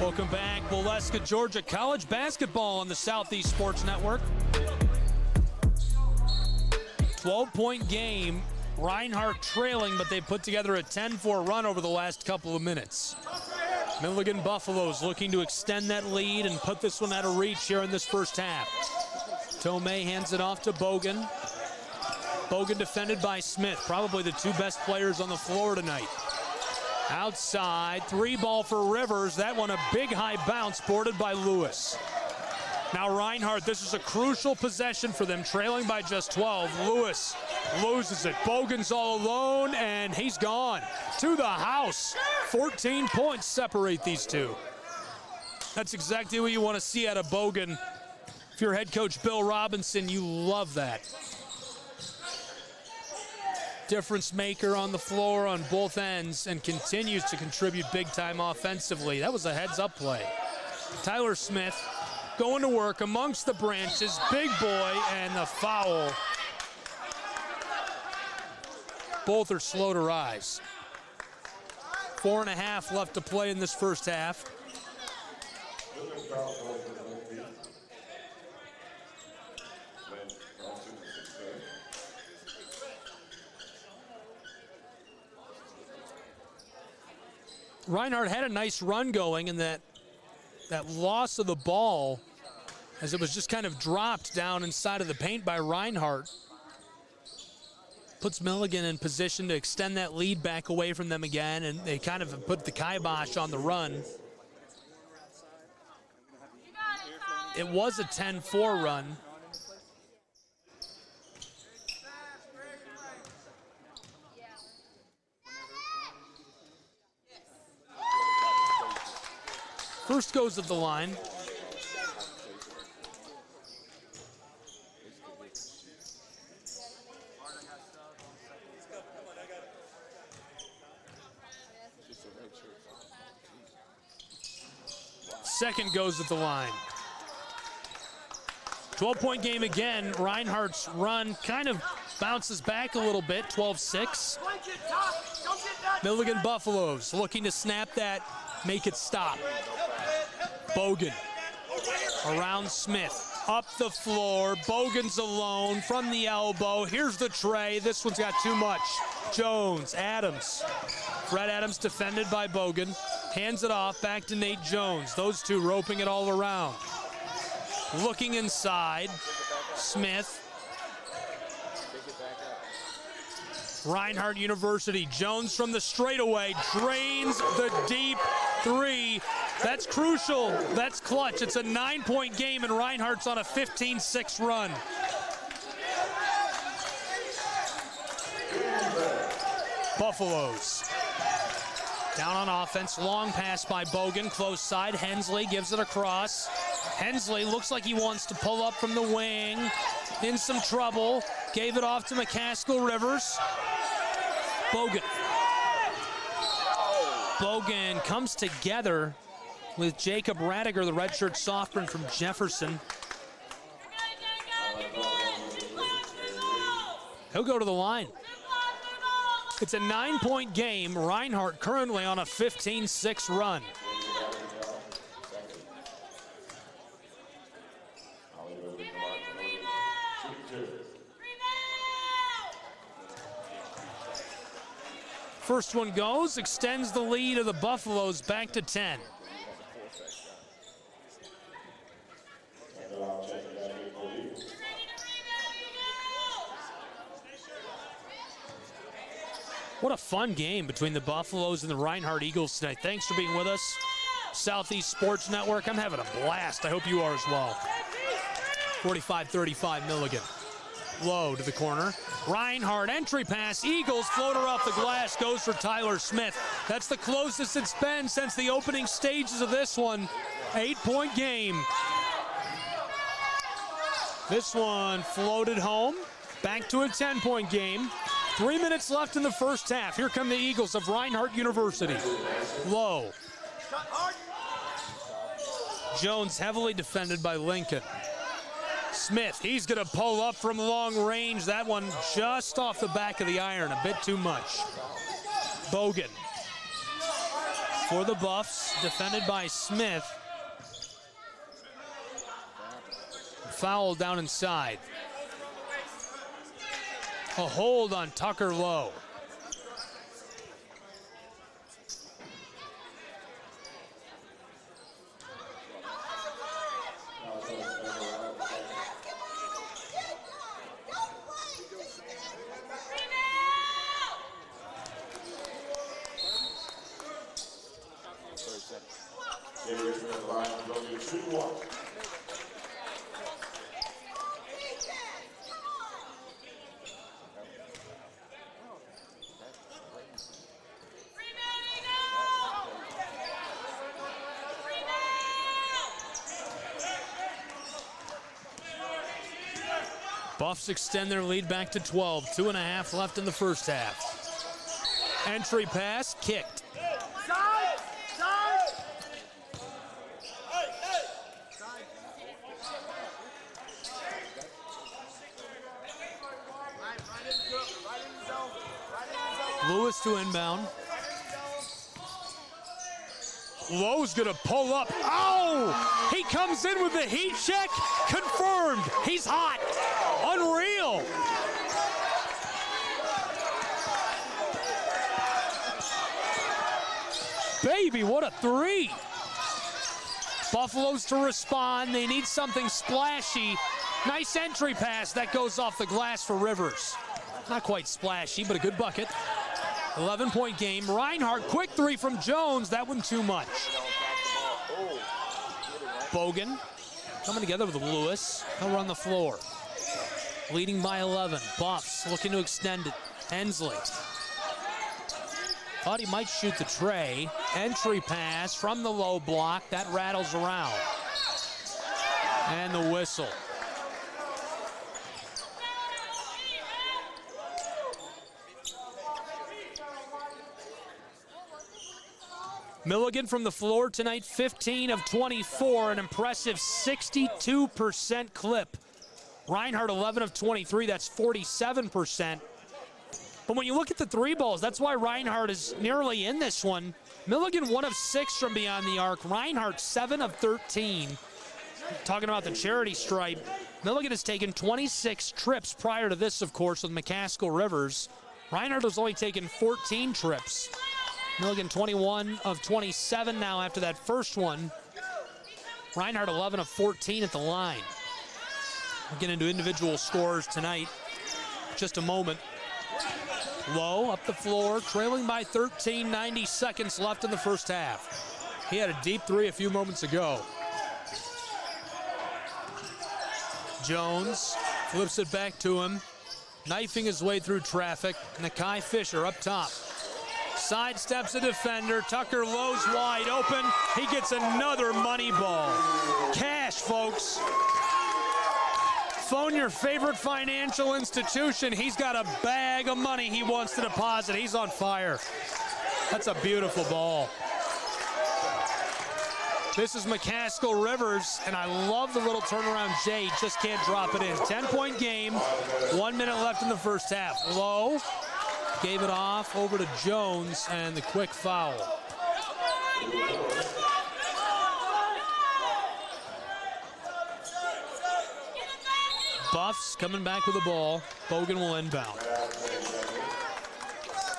Welcome back. Waleska, Georgia. College basketball on the Southeast Sports Network. 12-point game. Reinhardt trailing, but they put together a 10-4 run over the last couple of minutes. Milligan Buffaloes looking to extend that lead and put this one out of reach here in this first half. Tomei hands it off to Bogan. Bogan defended by Smith, probably the two best players on the floor tonight. Outside, 3-ball for Rivers. That one a big high bounce, boarded by Lewis. Now Reinhardt, this is a crucial possession for them, trailing by just 12. Lewis loses it. Bogan's all alone, and he's gone. To the house. 14 points separate these two. That's exactly what you want to see out of Bogan. If you're head coach Bill Robinson, you love that. Difference maker on the floor on both ends and continues to contribute big time offensively. That was a heads-up play. Tyler Smith going to work amongst the branches. Big boy and the foul. Both are slow to rise. 4.5 left to play in this first half. Reinhardt had a nice run going, and that loss of the ball, as it was just kind of dropped down inside of the paint by Reinhardt, puts Milligan in position to extend that lead back away from them again, and they kind of put the kibosh on the run. It was a 10-4 run. First goes at the line. Second goes at the line. 12-point game again. Reinhardt's run kind of bounces back a little bit, 12-6. Milligan Buffaloes looking to snap that, make it stop. Bogan around Smith, up the floor. Bogan's alone from the elbow. Here's the tray. This one's got too much. Jones, Adams. Fred Adams defended by Bogan. Hands it off back to Nate Jones. Those two roping it all around. Looking inside, Smith. Reinhardt University. Jones from the straightaway drains the deep three. That's crucial. That's clutch. It's a 9-point game, and Reinhardt's on a 15-6 run. Buffaloes down on offense. Long pass by Bogan. Close side. Hensley gives it across. Hensley looks like he wants to pull up from the wing. In some trouble. Gave it off to McCaskill Rivers. Bogan. Bogan comes together with Jacob Radiger, the redshirt sophomore from Jefferson. He'll go to the line. It's a 9-point game. Reinhardt currently on a 15-6 run. First one goes, extends the lead of the Buffaloes back to 10. What a fun game between the Buffaloes and the Reinhardt Eagles tonight. Thanks for being with us. Southeast Sports Network. I'm having a blast. I hope you are as well. 45-35 Milligan. Low to the corner. Reinhardt entry pass. Eagles floater off the glass. Goes for Tyler Smith. That's the closest it's been since the opening stages of this one. 8-point game. This one floated home. Back to a 10-point game. 3 minutes left in the first half. Here come the Eagles of Reinhardt University. Low. Jones heavily defended by Lincoln. Smith, he's going to pull up from long range. That one just off the back of the iron, a bit too much. Bogan for the Buffs, defended by Smith. Foul down inside. A hold on Tucker Lowe. Buffs extend their lead back to 12. 2.5 left in the first half. Entry pass, kicked. Lewis to inbound. Lowe's gonna pull up. Oh! He comes in with the heat check. Confirmed. He's hot. Unreal. Baby, what a three. Buffalo's to respond. They need something splashy. Nice entry pass. That goes off the glass for Rivers. Not quite splashy, but a good bucket. 11-point game. Reinhardt, quick three from Jones. That one too much. Bogan coming together with Lewis. He'll run the floor. Leading by 11. Buffs looking to extend it. Hensley. Thought he might shoot the tray. Entry pass from the low block. That rattles around. And the whistle. Milligan from the floor tonight, 15 of 24, an impressive 62% clip. Reinhardt, 11 of 23, that's 47%. But when you look at the three balls, that's why Reinhardt is nearly in this one. Milligan, 1 of 6 from beyond the arc. Reinhardt, 7 of 13. Talking about the charity stripe, Milligan has taken 26 trips prior to this, of course, with McCaskill Rivers. Reinhardt has only taken 14 trips. Milligan 21 of 27 now after that first one. Reinhardt 11 of 14 at the line. We'll get into individual scores tonight. Just a moment. Lowe up the floor, trailing by 13, 90 seconds left in the first half. He had a deep three a few moments ago. Jones flips it back to him, knifing his way through traffic. Nakai Fisher up top. Sidesteps a defender. Tucker Lowe's wide open. He gets another money ball. Cash, folks. Phone your favorite financial institution. He's got a bag of money he wants to deposit. He's on fire. That's a beautiful ball. This is McCaskill Rivers, and I love the little turnaround Jay. Just can't drop it in. 10-point game. 1 minute left in the first half. Lowe gave it off over to Jones, and the quick foul. Buffs coming back with the ball. Bogan will inbound.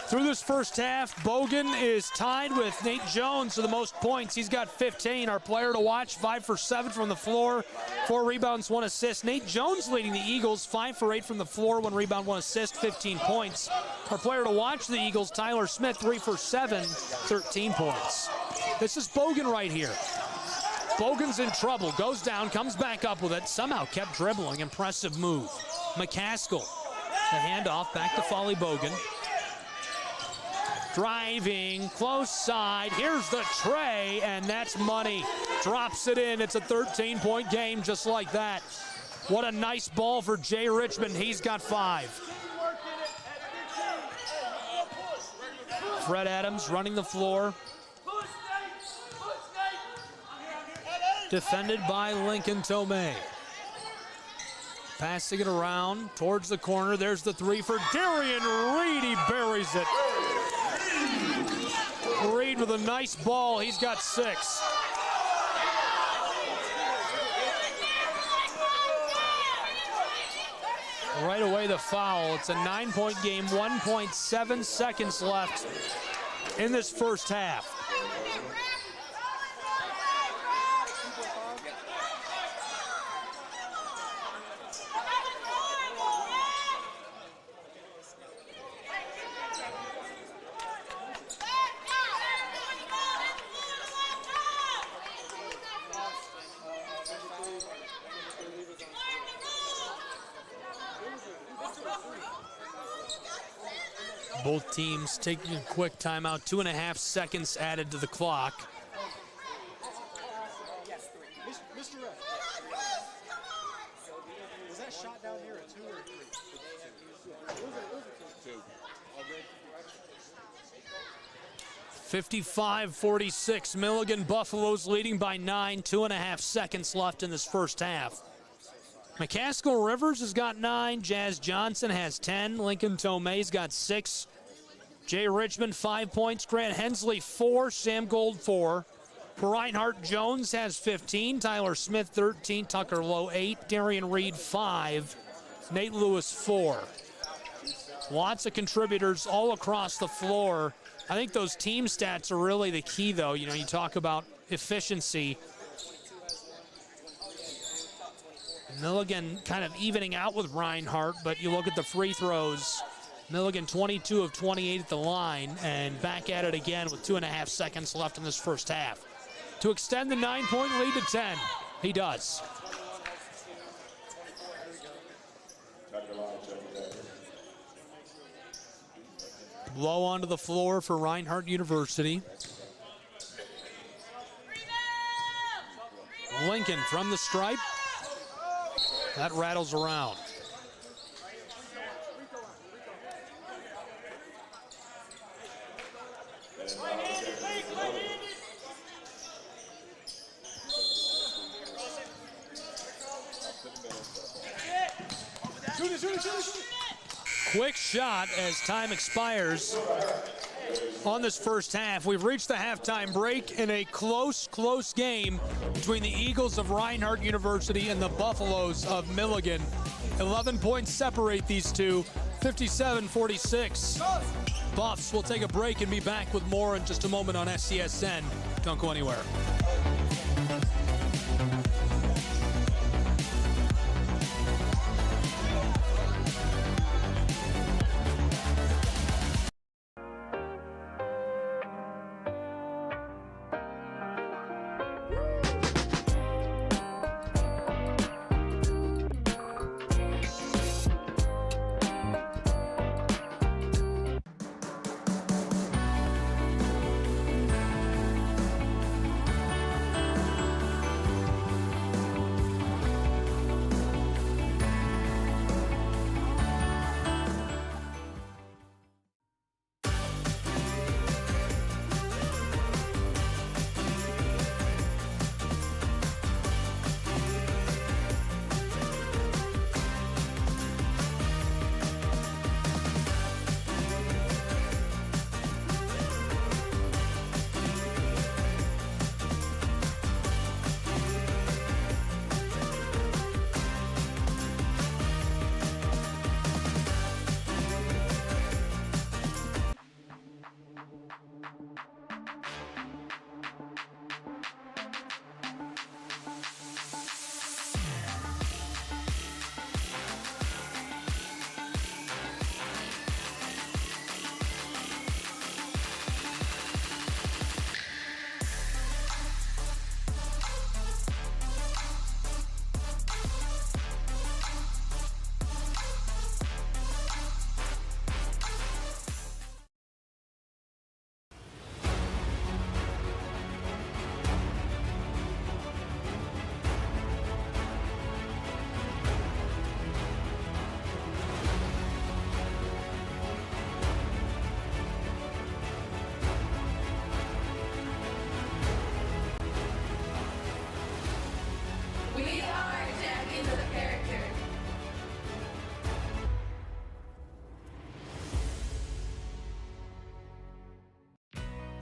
Through this first half, Bogan is tied with Nate Jones for the most points. He's got 15. Our player to watch, 5 for 7 from the floor, 4 rebounds, 1 assist. Nate Jones leading the Eagles, 5 for 8 from the floor, 1 rebound, 1 assist, 15 points. Our player to watch the Eagles, Tyler Smith, 3 for 7, 13 points. This is Bogan right here. Bogan's in trouble, goes down, comes back up with it, somehow kept dribbling. Impressive move. McCaskill, the handoff back to Folly Bogan. Driving, close side, here's the tray, and that's money. Drops it in, it's a 13-point game just like that. What a nice ball for Jay Richmond, he's got 5. Fred Adams running the floor. Defended by Lincoln Tomei. Passing it around towards the corner, there's the 3 for Darian Reed, he buries it. Reed with a nice ball. He's got 6. Right away the foul. It's a 9-point game, 1.7 seconds left in this first half. Both teams taking a quick timeout. 2.5 seconds added to the clock. Mr. Ref. Was that shot down here a 2 or a 3? 2. All good. 55-46. Milligan Buffaloes leading by 9. 2.5 seconds left in this first half. McCaskill Rivers has got 9. Jazz Johnson has 10. Lincoln Tomei's got 6. Jay Richmond 5 points. Grant Hensley 4. Sam Gold 4. Reinhardt Jones has 15. Tyler Smith 13. Tucker Lowe 8. Darian Reed 5. Nate Lewis 4. Lots of contributors all across the floor. I think those team stats are really the key, though. You know, you talk about efficiency. Milligan kind of evening out with Reinhardt, but you look at the free throws. Milligan 22 of 28 at the line, and back at it again with 2.5 seconds left in this first half. To extend the 9-point lead to 10, he does. Low onto the floor for Reinhardt University. Lincoln from the stripe. That rattles around. Quick shot as time expires on this first half. We've reached the halftime break in a close game between the Eagles of Reinhardt University and the Buffaloes of Milligan. 11 points separate these two, 57-46. Buffs will take a break and be back with more in just a moment on SCSN. Don't go anywhere.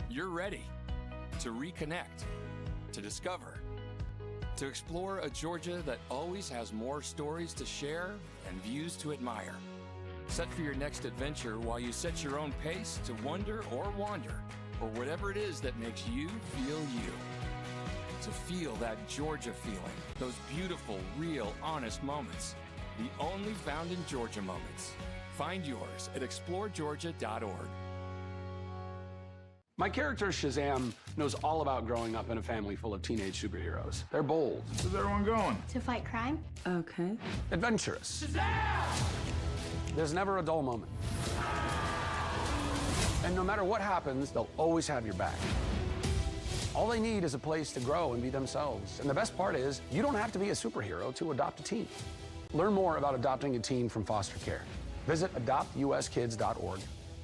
You're ready to reconnect, to discover, to explore a Georgia that always has more stories to share and views to admire. Set for your next adventure while you set your own pace to wonder or wander, or whatever it is that makes you feel you. To feel that Georgia feeling, those beautiful, real, honest moments. The only found in Georgia moments. Find yours at exploregeorgia.org. My character, Shazam, knows all about growing up in a family full of teenage superheroes. They're bold. Where's everyone going? To fight crime. Okay. Adventurous. Shazam! There's never a dull moment. And no matter what happens, they'll always have your back. All they need is a place to grow and be themselves. And the best part is, you don't have to be a superhero to adopt a teen. Learn more about adopting a teen from foster care. Visit adoptuskids.org.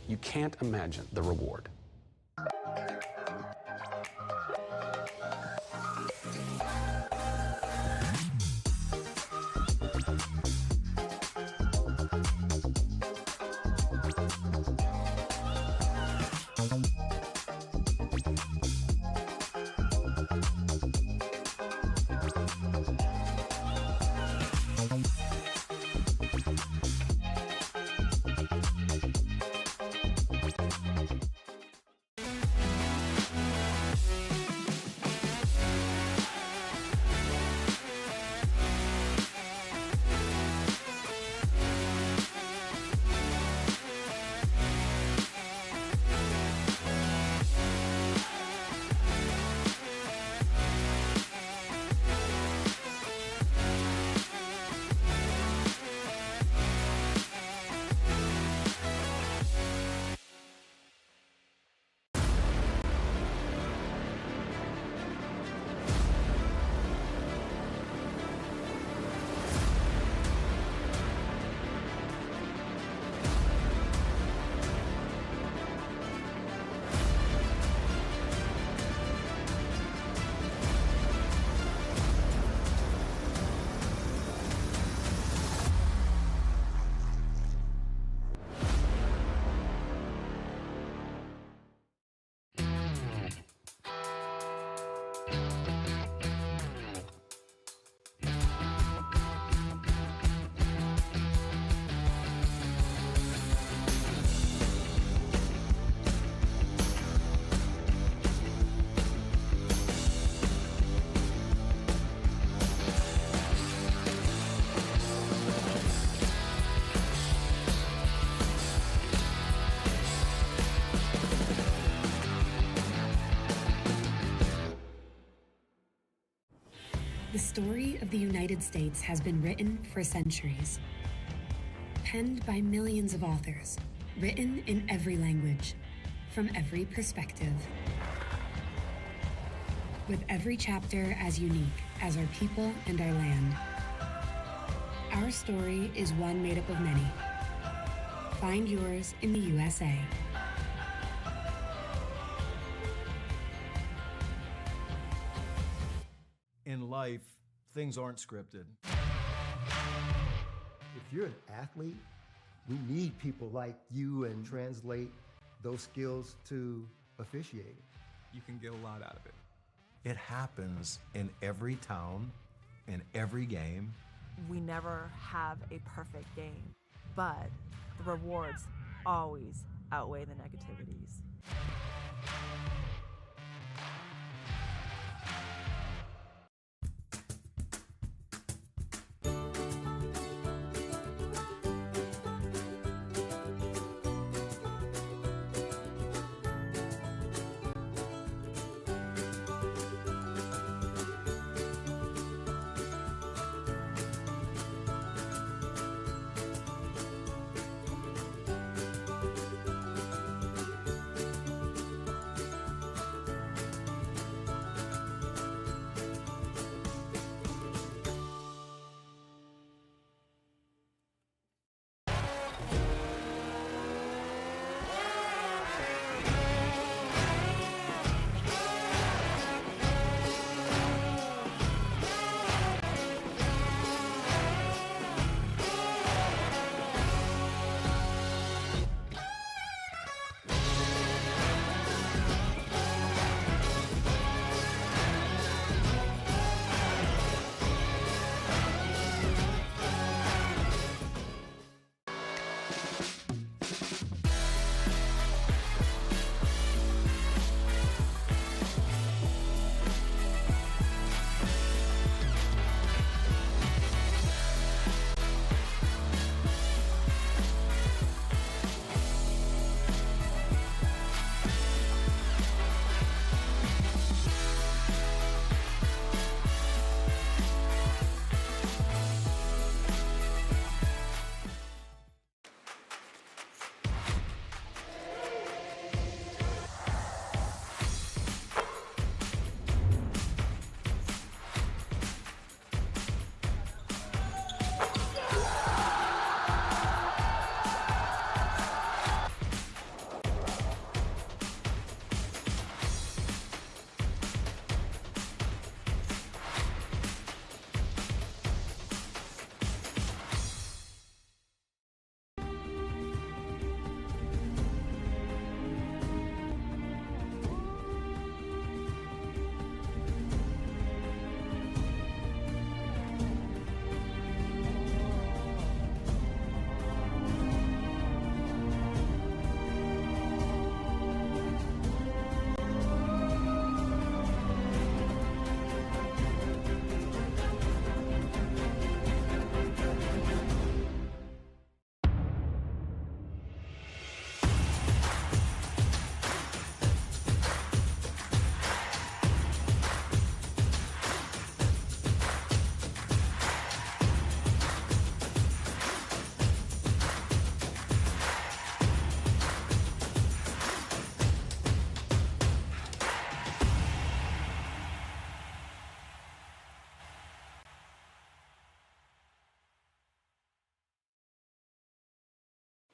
You can't imagine the reward. The story of the United States has been written for centuries. Penned by millions of authors, written in every language, from every perspective. With every chapter as unique as our people and our land. Our story is one made up of many. Find yours in the USA. In life, things aren't scripted. If you're an athlete, we need people like you and translate those skills to officiating. You can get a lot out of it. It happens in every town, in every game. We never have a perfect game, but the rewards always outweigh the negativities.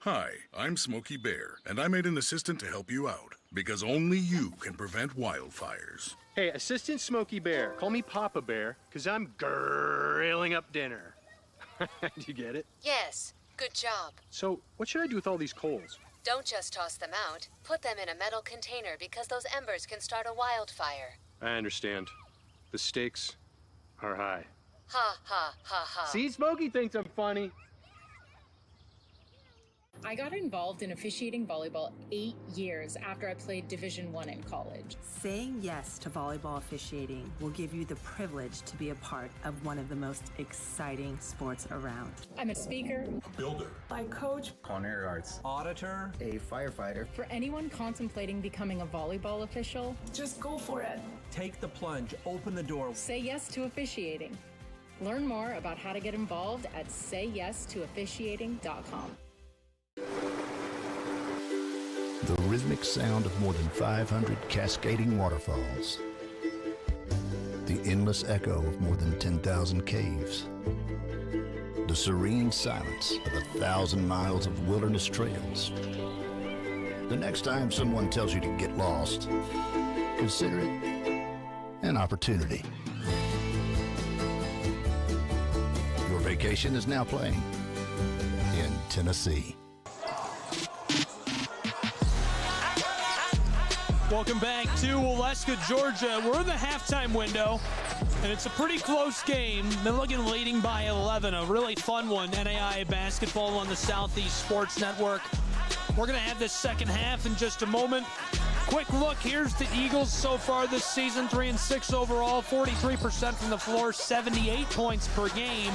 Hi, I'm Smokey Bear, and I made an assistant to help you out, because only you can prevent wildfires. Hey, Assistant Smokey Bear, call me Papa Bear, because I'm grilling up dinner. Do you get it? Yes, good job. So, what should I do with all these coals? Don't just toss them out. Put them in a metal container because those embers can start a wildfire. I understand. The stakes are high. Ha ha ha ha. See, Smokey thinks I'm funny. I got involved in officiating volleyball 8 years after I played Division I in college. Saying yes to volleyball officiating will give you the privilege to be a part of one of the most exciting sports around. I'm a speaker, Builder. I coach, culinary arts, auditor, a firefighter. For anyone contemplating becoming a volleyball official, just go for it. Take the plunge, open the door. Say yes to officiating. Learn more about how to get involved at sayyestoofficiating.com. The rhythmic sound of more than 500 cascading waterfalls. The endless echo of more than 10,000 caves. The serene silence of 1,000 miles of wilderness trails. The next time someone tells you to get lost, consider it an opportunity. Your vacation is now playing in Tennessee. Welcome back to Waleska, Georgia. We're in the halftime window, and it's a pretty close game. Milligan leading by 11, a really fun one. NCAA Basketball on the Southeast Sports Network. We're going to have this second half in just a moment. Quick look, here's the Eagles so far this season, 3-6 overall, 43% from the floor, 78 points per game.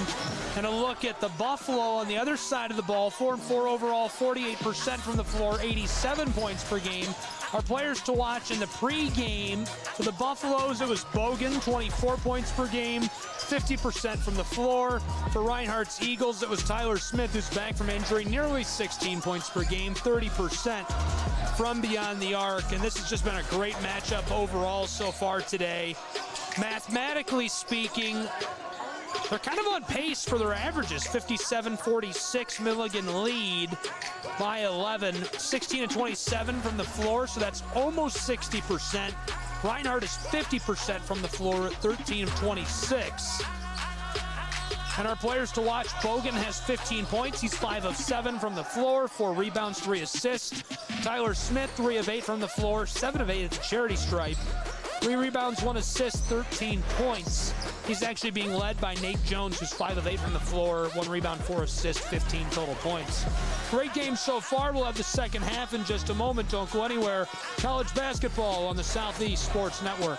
And a look at the Buffalo on the other side of the ball, 4-4 overall, 48% from the floor, 87 points per game. Our players to watch in the pregame. For the Buffaloes, it was Bogan, 24 points per game, 50% from the floor. For Reinhardt's Eagles, it was Tyler Smith, who's back from injury, nearly 16 points per game, 30% from beyond the arc. And this has just been a great matchup overall so far today. Mathematically speaking, they're kind of on pace for their averages. 57-46 Milligan lead by 11. 16-27 from the floor, so that's almost 60%. Reinhardt is 50% from the floor at 13-26. And our players to watch, Bogan has 15 points. He's 5 of 7 from the floor, 4 rebounds, 3 assists. Tyler Smith, 3 of 8 from the floor, 7 of 8 at the charity stripe. 3 rebounds, 1 assist, 13 points. He's actually being led by Nate Jones, who's 5 of 8 from the floor, 1 rebound, 4 assists, 15 total points. Great game so far. We'll have the second half in just a moment. Don't go anywhere. College basketball on the Southeast Sports Network.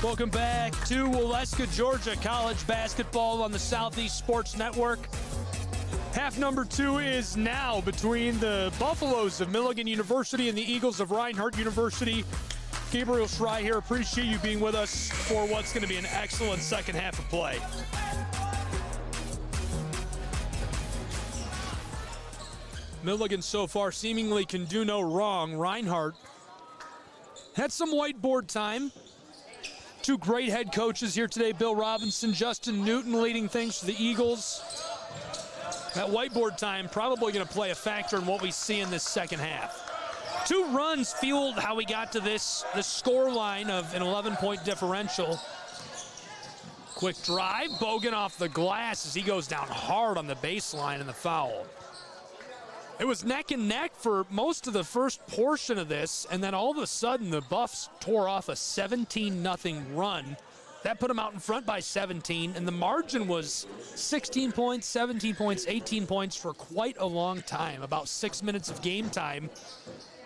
Welcome back to Waleska, Georgia. College basketball on the Southeast Sports Network. Half number 2 is now between the Buffaloes of Milligan University and the Eagles of Reinhardt University. Gabriel Schrei here. Appreciate you being with us for what's going to be an excellent second half of play. Milligan so far seemingly can do no wrong. Reinhardt had some whiteboard time. Two great head coaches here today, Bill Robinson, Justin Newton leading things for the Eagles. That whiteboard time probably going to play a factor in what we see in this second half. 2 runs fueled how we got to this score line of an 11-point differential. Quick drive, Bogan off the glass as he goes down hard on the baseline and the foul. It was neck and neck for most of the first portion of this, and then all of a sudden the Buffs tore off a 17-0 run. That put them out in front by 17, and the margin was 16 points, 17 points, 18 points for quite a long time, about 6 minutes of game time.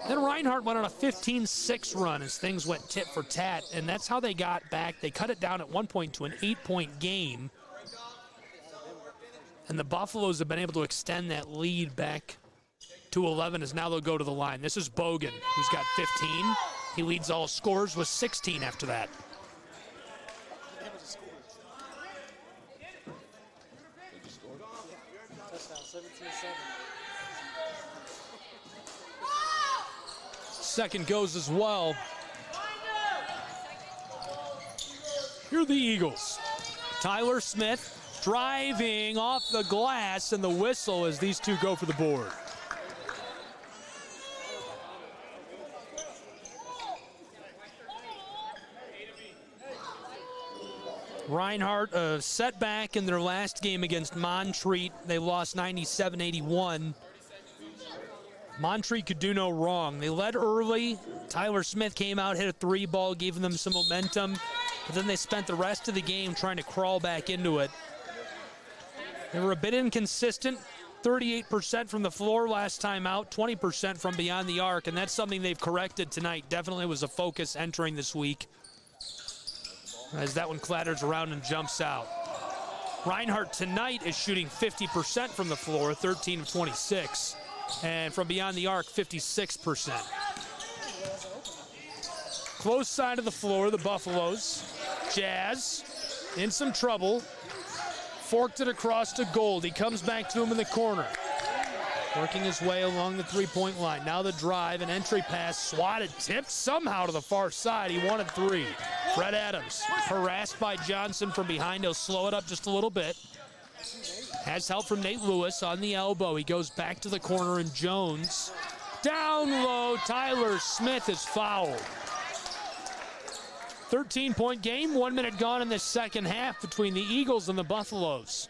Then Reinhardt went on a 15-6 run as things went tit for tat, and that's how they got back. They cut it down at one point to an 8-point game, and the Buffaloes have been able to extend that lead back to 11 as now they'll go to the line. This is Bogan, who's got 15. He leads all scorers with 16 after that. Second goes as well. Here are the Eagles. Tyler Smith driving off the glass, and the whistle as these two go for the board. Reinhardt, a setback in their last game against Montreat. They lost 97-81. Montreat could do no wrong. They led early. Tyler Smith came out, hit a 3-ball, gave them some momentum. But then they spent the rest of the game trying to crawl back into it. They were a bit inconsistent. 38% from the floor last time out, 20% from beyond the arc, and that's something they've corrected tonight. Definitely was a focus entering this week, as that one clatters around and jumps out. Reinhardt tonight is shooting 50% from the floor, 13 of 26. And from beyond the arc, 56%. Close side of the floor, the Buffaloes. Jazz in some trouble. Forked it across to Gold. He comes back to him in the corner. Working his way along the three-point line. Now the drive, an entry pass, swatted, tipped somehow to the far side. He wanted 3. Fred Adams harassed by Johnson from behind. He'll slow it up just a little bit. Has help from Nate Lewis on the elbow. He goes back to the corner, and Jones down low. Tyler Smith is fouled. 13-point game, 1 minute gone in this second half between the Eagles and the Buffaloes.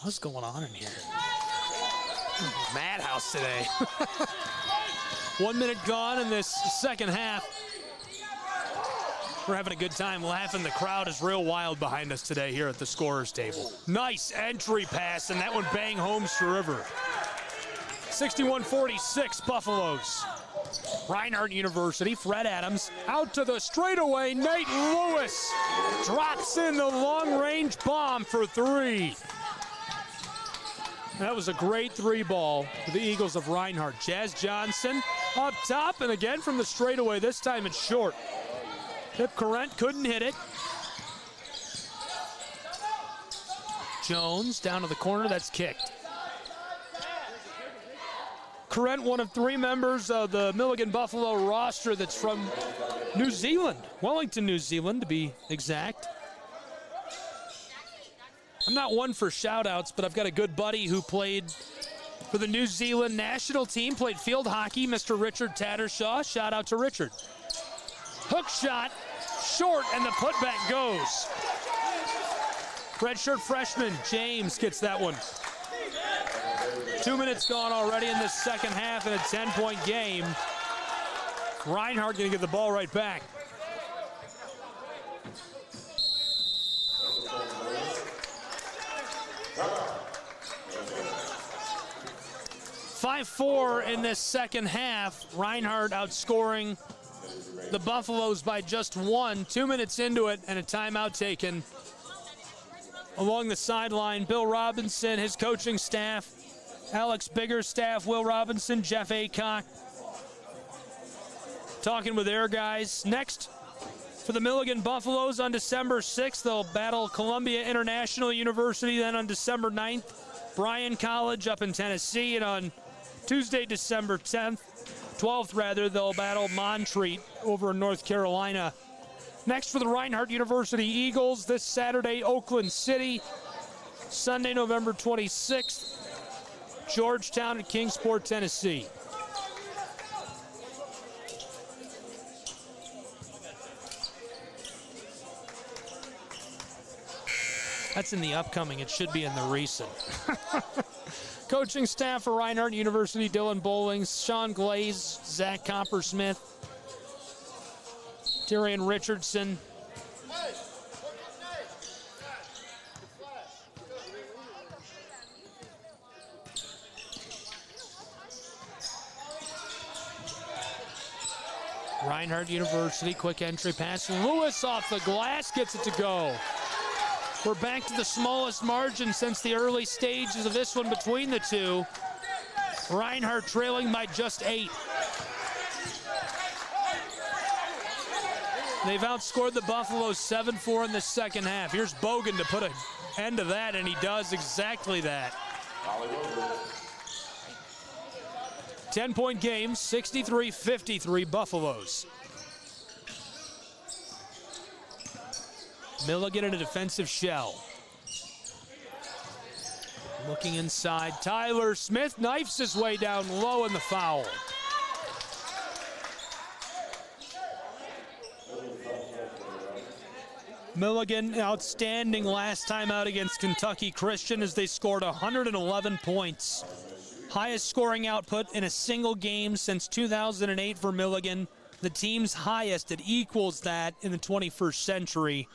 What's going on in here? Madhouse today. 1 minute gone in this second half. We're having a good time laughing. The crowd is real wild behind us today here at the scorer's table. Nice entry pass, and that one bang home to River. 61-46 Buffaloes. Reinhardt University, Fred Adams out to the straightaway. Nate Lewis drops in the long-range bomb for 3. That was a great 3-ball for the Eagles of Reinhardt. Jazz Johnson up top, and again from the straightaway. This time it's short. Pip Corrent couldn't hit it. Jones down to the corner, that's kicked. Corrent, one of 3 members of the Milligan Buffalo roster that's from New Zealand, Wellington, New Zealand, to be exact. I'm not one for shout-outs, but I've got a good buddy who played for the New Zealand national team, played field hockey, Mr. Richard Tattershaw. Shout out to Richard. Hook shot, short, and the putback goes. Redshirt freshman James gets that one. 2 minutes gone already in the second half in a 10-point game. Reinhardt going to get the ball right back. .54 in this second half. Reinhardt outscoring the Buffaloes by just 1. 2 minutes into it and a timeout taken. Along the sideline, Bill Robinson, his coaching staff, Alex Biggerstaff, Will Robinson, Jeff Aycock, talking with their guys. Next, for the Milligan Buffaloes on December 6th, they'll battle Columbia International University. Then on December 9th, Bryan College up in Tennessee. And on Tuesday, December 12th, they'll battle Montreat over in North Carolina. Next for the Reinhardt University Eagles this Saturday, Oakland City. Sunday, November 26th, Georgetown at Kingsport, Tennessee. That's in the upcoming. It should be in the recent. Coaching staff for Reinhardt University, Dylan Bowlings, Sean Glaze, Zach Coppersmith, Tyrion Richardson. Reinhardt University, quick entry pass. Lewis off the glass, gets it to go. We're back to the smallest margin since the early stages of this one between the two. Reinhardt trailing by just 8. They've outscored the Buffaloes 7-4 in the second half. Here's Bogan to put an end to that, and he does exactly that. 10-point game, 63-53 Buffaloes. Milligan in a defensive shell. Looking inside, Tyler Smith knifes his way down low in the foul. Milligan outstanding last time out against Kentucky Christian as they scored 111 points. Highest scoring output in a single game since 2008 for Milligan. The team's highest. It equals that in the 21st century.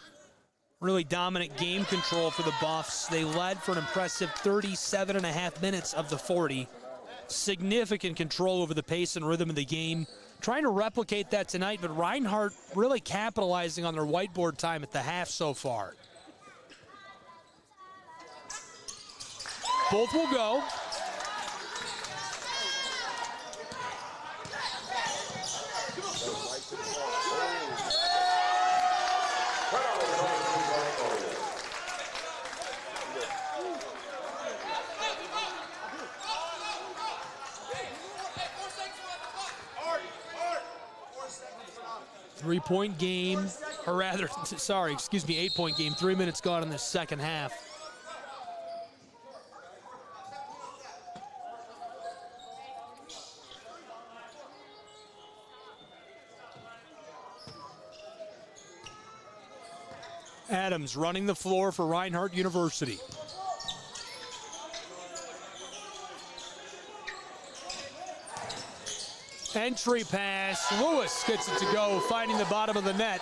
Really dominant game control for the Buffs. They led for an impressive 37.5 minutes of the 40. Significant control over the pace and rhythm of the game. Trying to replicate that tonight, but Reinhardt really capitalizing on their whiteboard time at the half so far. Both will go. Three-point game, or rather, 8-point game. 3 minutes gone in the second half. Adams running the floor for Reinhardt University. Entry pass, Lewis gets it to go, finding the bottom of the net.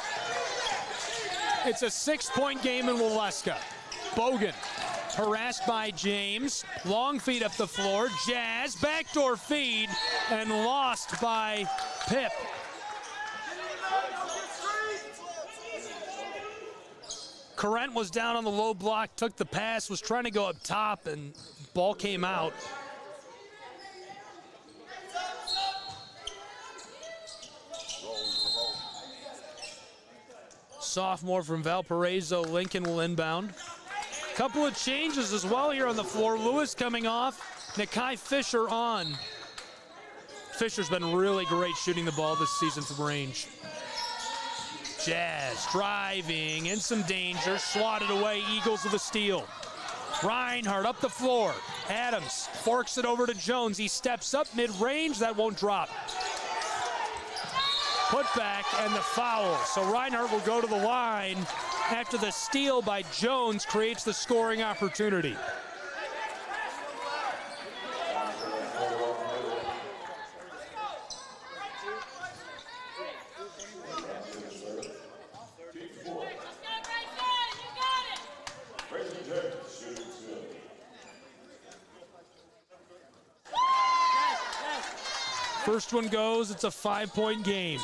It's a 6-point game in Waleska. Bogan harassed by James, long feed up the floor, Jazz, backdoor feed, and lost by Pip. Corrent was down on the low block, took the pass, was trying to go up top, and ball came out. Sophomore from Valparaiso, Lincoln will inbound. Couple of changes as well here on the floor. Lewis coming off, Nakai Fisher on. Fisher's been really great shooting the ball this season from range. Jazz driving, in some danger, swatted away, Eagles with a steal. Reinhardt up the floor. Adams forks it over to Jones. He steps up mid-range, that won't drop. Put back and the foul. So Reinhardt will go to the line after the steal by Jones creates the scoring opportunity. First one goes, it's a 5-point game.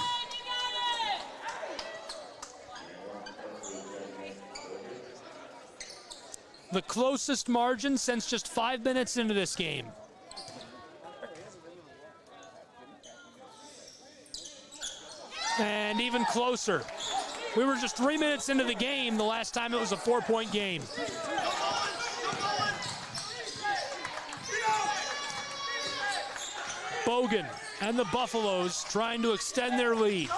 The closest margin since just 5 minutes into this game. And even closer. We were just 3 minutes into the game the last time it was a 4-point game. Bogan and the Buffaloes trying to extend their lead.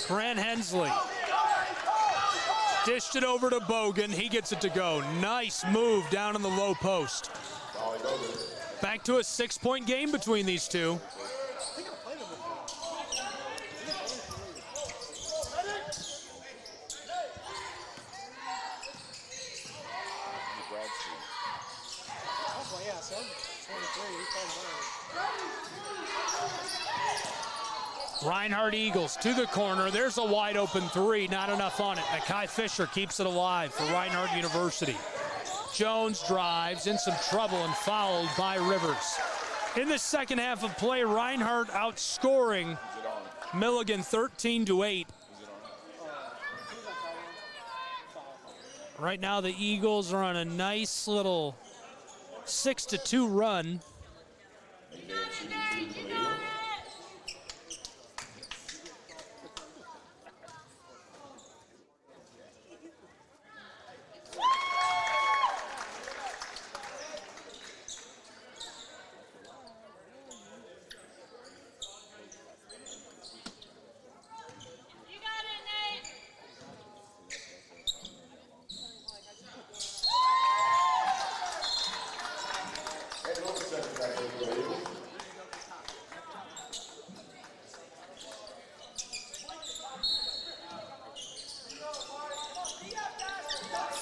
Grant Hensley dished it over to Bogan. He gets it to go. Nice move down in the low post. Back to a 6-point game between these two. Reinhardt Eagles to the corner. There's a wide open three. Not enough on it. Makai Fisher keeps it alive for Reinhardt University. Jones drives in some trouble and fouled by Rivers. In the second half of play, Reinhardt outscoring Milligan 13-8. Right now the Eagles are on a nice little 6-2 run.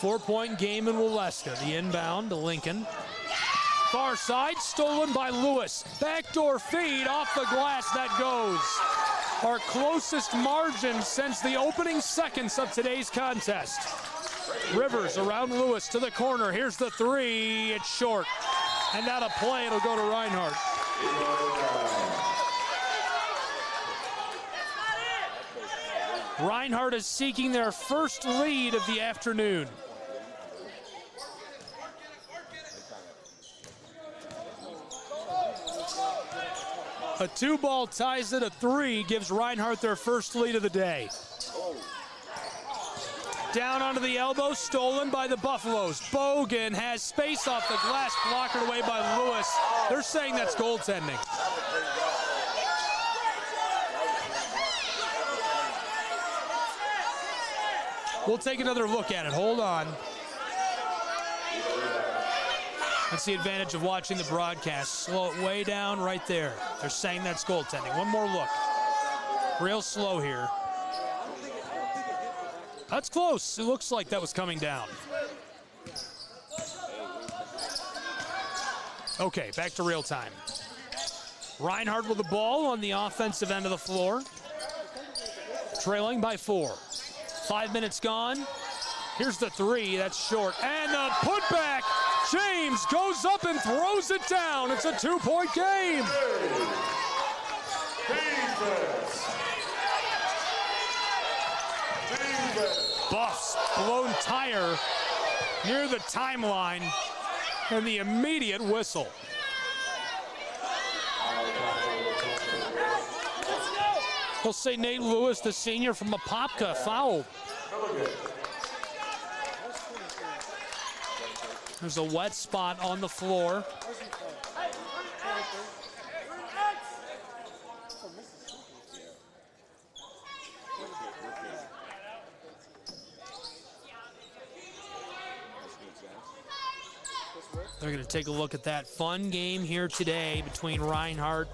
Four-point game in Waleska. The inbound to Lincoln. Far side, stolen by Lewis. Backdoor feed off the glass, that goes. Our closest margin since the opening seconds of today's contest. Rivers around Lewis to the corner. Here's the three. It's short. And out of play, it'll go to Reinhardt. Reinhardt is seeking their first lead of the afternoon. A 2-ball ties it. A 3 gives Reinhardt their first lead of the day. Down onto the elbow, stolen by the Buffaloes. Bogan has space off the glass, blocked away by Lewis. They're saying that's goaltending. We'll take another look at it. Hold on. That's the advantage of watching the broadcast. Slow it way down right there. They're saying that's goaltending. One more look. Real slow here. That's close. It looks like that was coming down. Okay, back to real time. Reinhardt with the ball on the offensive end of the floor. Trailing by 4. 5 minutes gone. Here's the 3. That's short. And the putback. James goes up and throws it down. It's a 2-point game. Buffs blown tire near the timeline and the immediate whistle. He'll say Nate Lewis, the senior from Apopka, fouled. There's a wet spot on the floor. They're going to take a look at that fun game here today between Reinhardt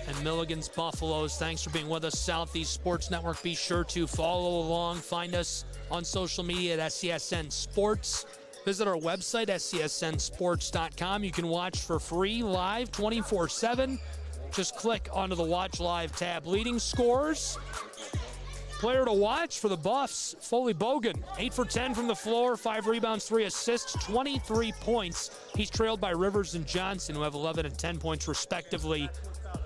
and Milligan's Buffaloes. Thanks for being with us, Southeast Sports Network. Be sure to follow along. Find us on social media at SCSN Sports. Visit our website, scsnsports.com. You can watch for free live 24/7. Just click onto the Watch Live tab. Leading scorers. Player to watch for the Buffs, Foley Bogan, 8 for 10 from the floor, 5 rebounds, 3 assists, 23 points. He's trailed by Rivers and Johnson, who have 11 and 10 points respectively.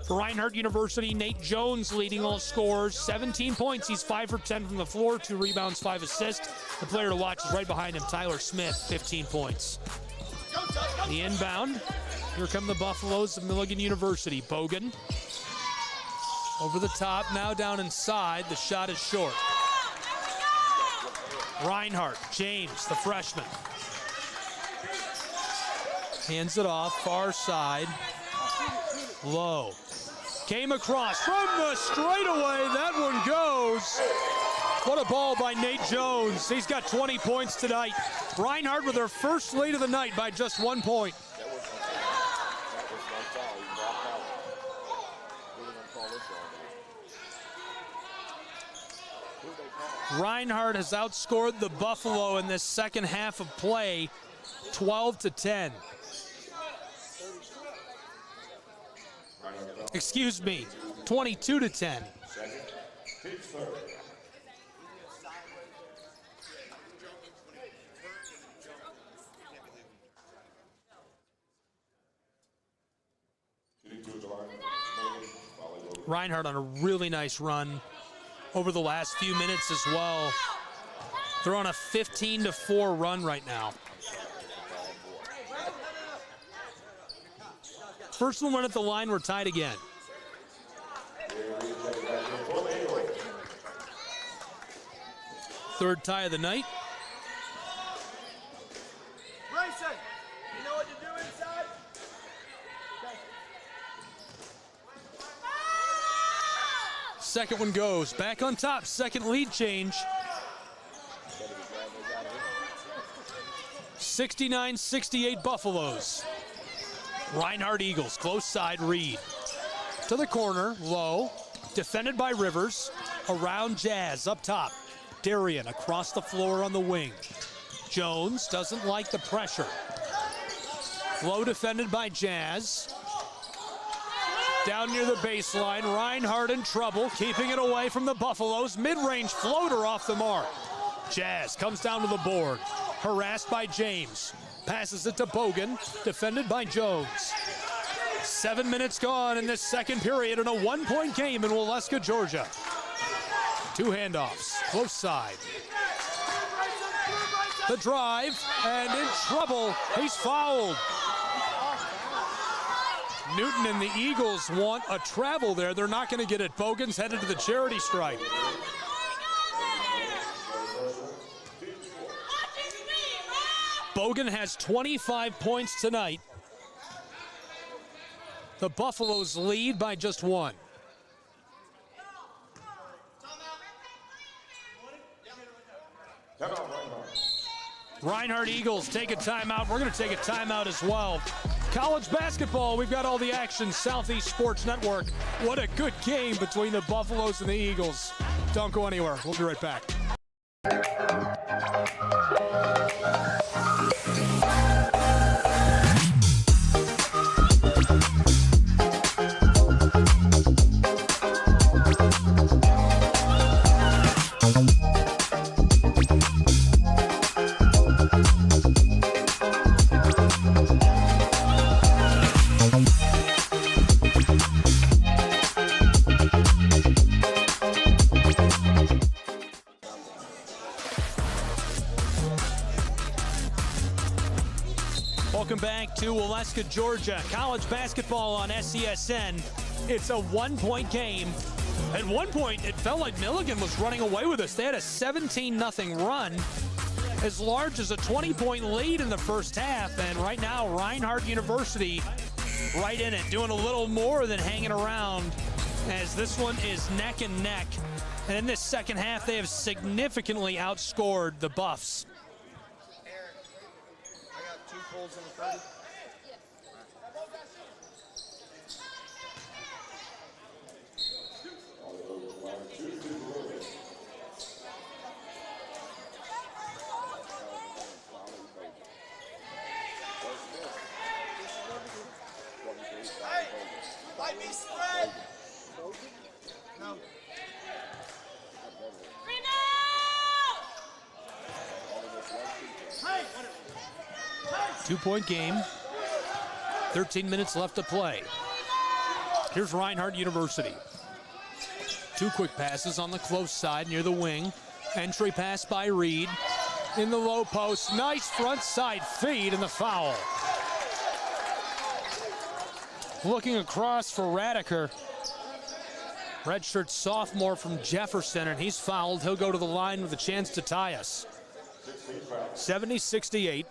For Reinhardt University, Nate Jones leading all scorers, 17 points. He's 5 for 10 from the floor, 2 rebounds, 5 assists. The player to watch is right behind him, Tyler Smith, 15 points. The inbound, here come the Buffaloes of Milligan University. Bogan. Over the top, now down inside. The shot is short. Reinhardt, James, the freshman. Hands it off, far side. Low. Came across from the straightaway. That one goes. What a ball by Nate Jones. He's got 20 points tonight. Reinhardt with their first lead of the night by just 1 point. Reinhardt has outscored the Buffalo in this second half of play, 12-10. Excuse me, 22-10. Reinhardt on a really nice run over the last few minutes as well. They're on a 15-4 run right now. First one went at the line, we're tied again. Third tie of the night. Bryson, you know what to do inside? Second one goes. Back on top. Second lead change. 69-68 Buffaloes. Reinhardt Eagles. Close side. Reed. To the corner. Low. Defended by Rivers. Around Jazz. Up top. Darian across the floor on the wing. Jones doesn't like the pressure. Low defended by Jazz. Down near the baseline, Reinhardt in trouble, keeping it away from the Buffaloes. Mid-range floater off the mark. Jazz comes down to the board, harassed by James. Passes it to Bogan, defended by Jones. 7 minutes gone in this second period in a 1-point game in Waleska, Georgia. 2 handoffs, close side. The drive, and in trouble, he's fouled. Newton and the Eagles want a travel there. They're not going to get it. Bogan's headed to the charity stripe. Bogan has 25 points tonight. The Buffaloes lead by just 1. Reinhardt Eagles take a timeout. We're going to take a timeout as well. College basketball, we've got all the action. Southeast Sports Network. What a good game between the Buffaloes and the Eagles. Don't go anywhere. We'll be right back. Welcome back to Waleska, Georgia. College basketball on SCSN. It's a 1-point game. At one point, it felt like Milligan was running away with us. They had a 17-0 run. as large as a 20-point lead in the first half. And right now, Reinhardt University right in it, doing a little more than hanging around, as this one is neck and neck. And in this second half, they have significantly outscored the Buffs. I got 2 pulls in the 30. Let me spread. No. 2-point game. 13 minutes left to play. Here's Reinhardt University. 2 quick passes on the close side near the wing. Entry pass by Reed. In the low post. Nice front side feed and the foul. Looking across for Radiker. Redshirt sophomore from Jefferson, and he's fouled. He'll go to the line with a chance to tie us. 70-68.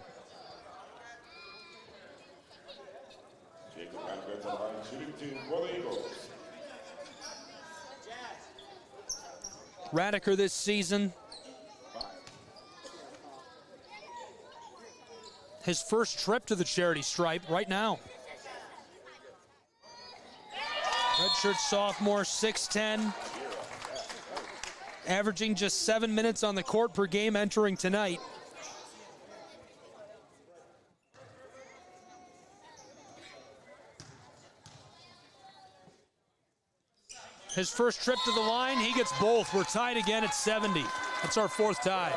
Radiker this season, his first trip to the charity stripe right now. Redshirt sophomore, 6'10", averaging just 7 minutes on the court per game entering tonight. His first trip to the line, he gets both. We're tied again at 70. That's our 4th tie.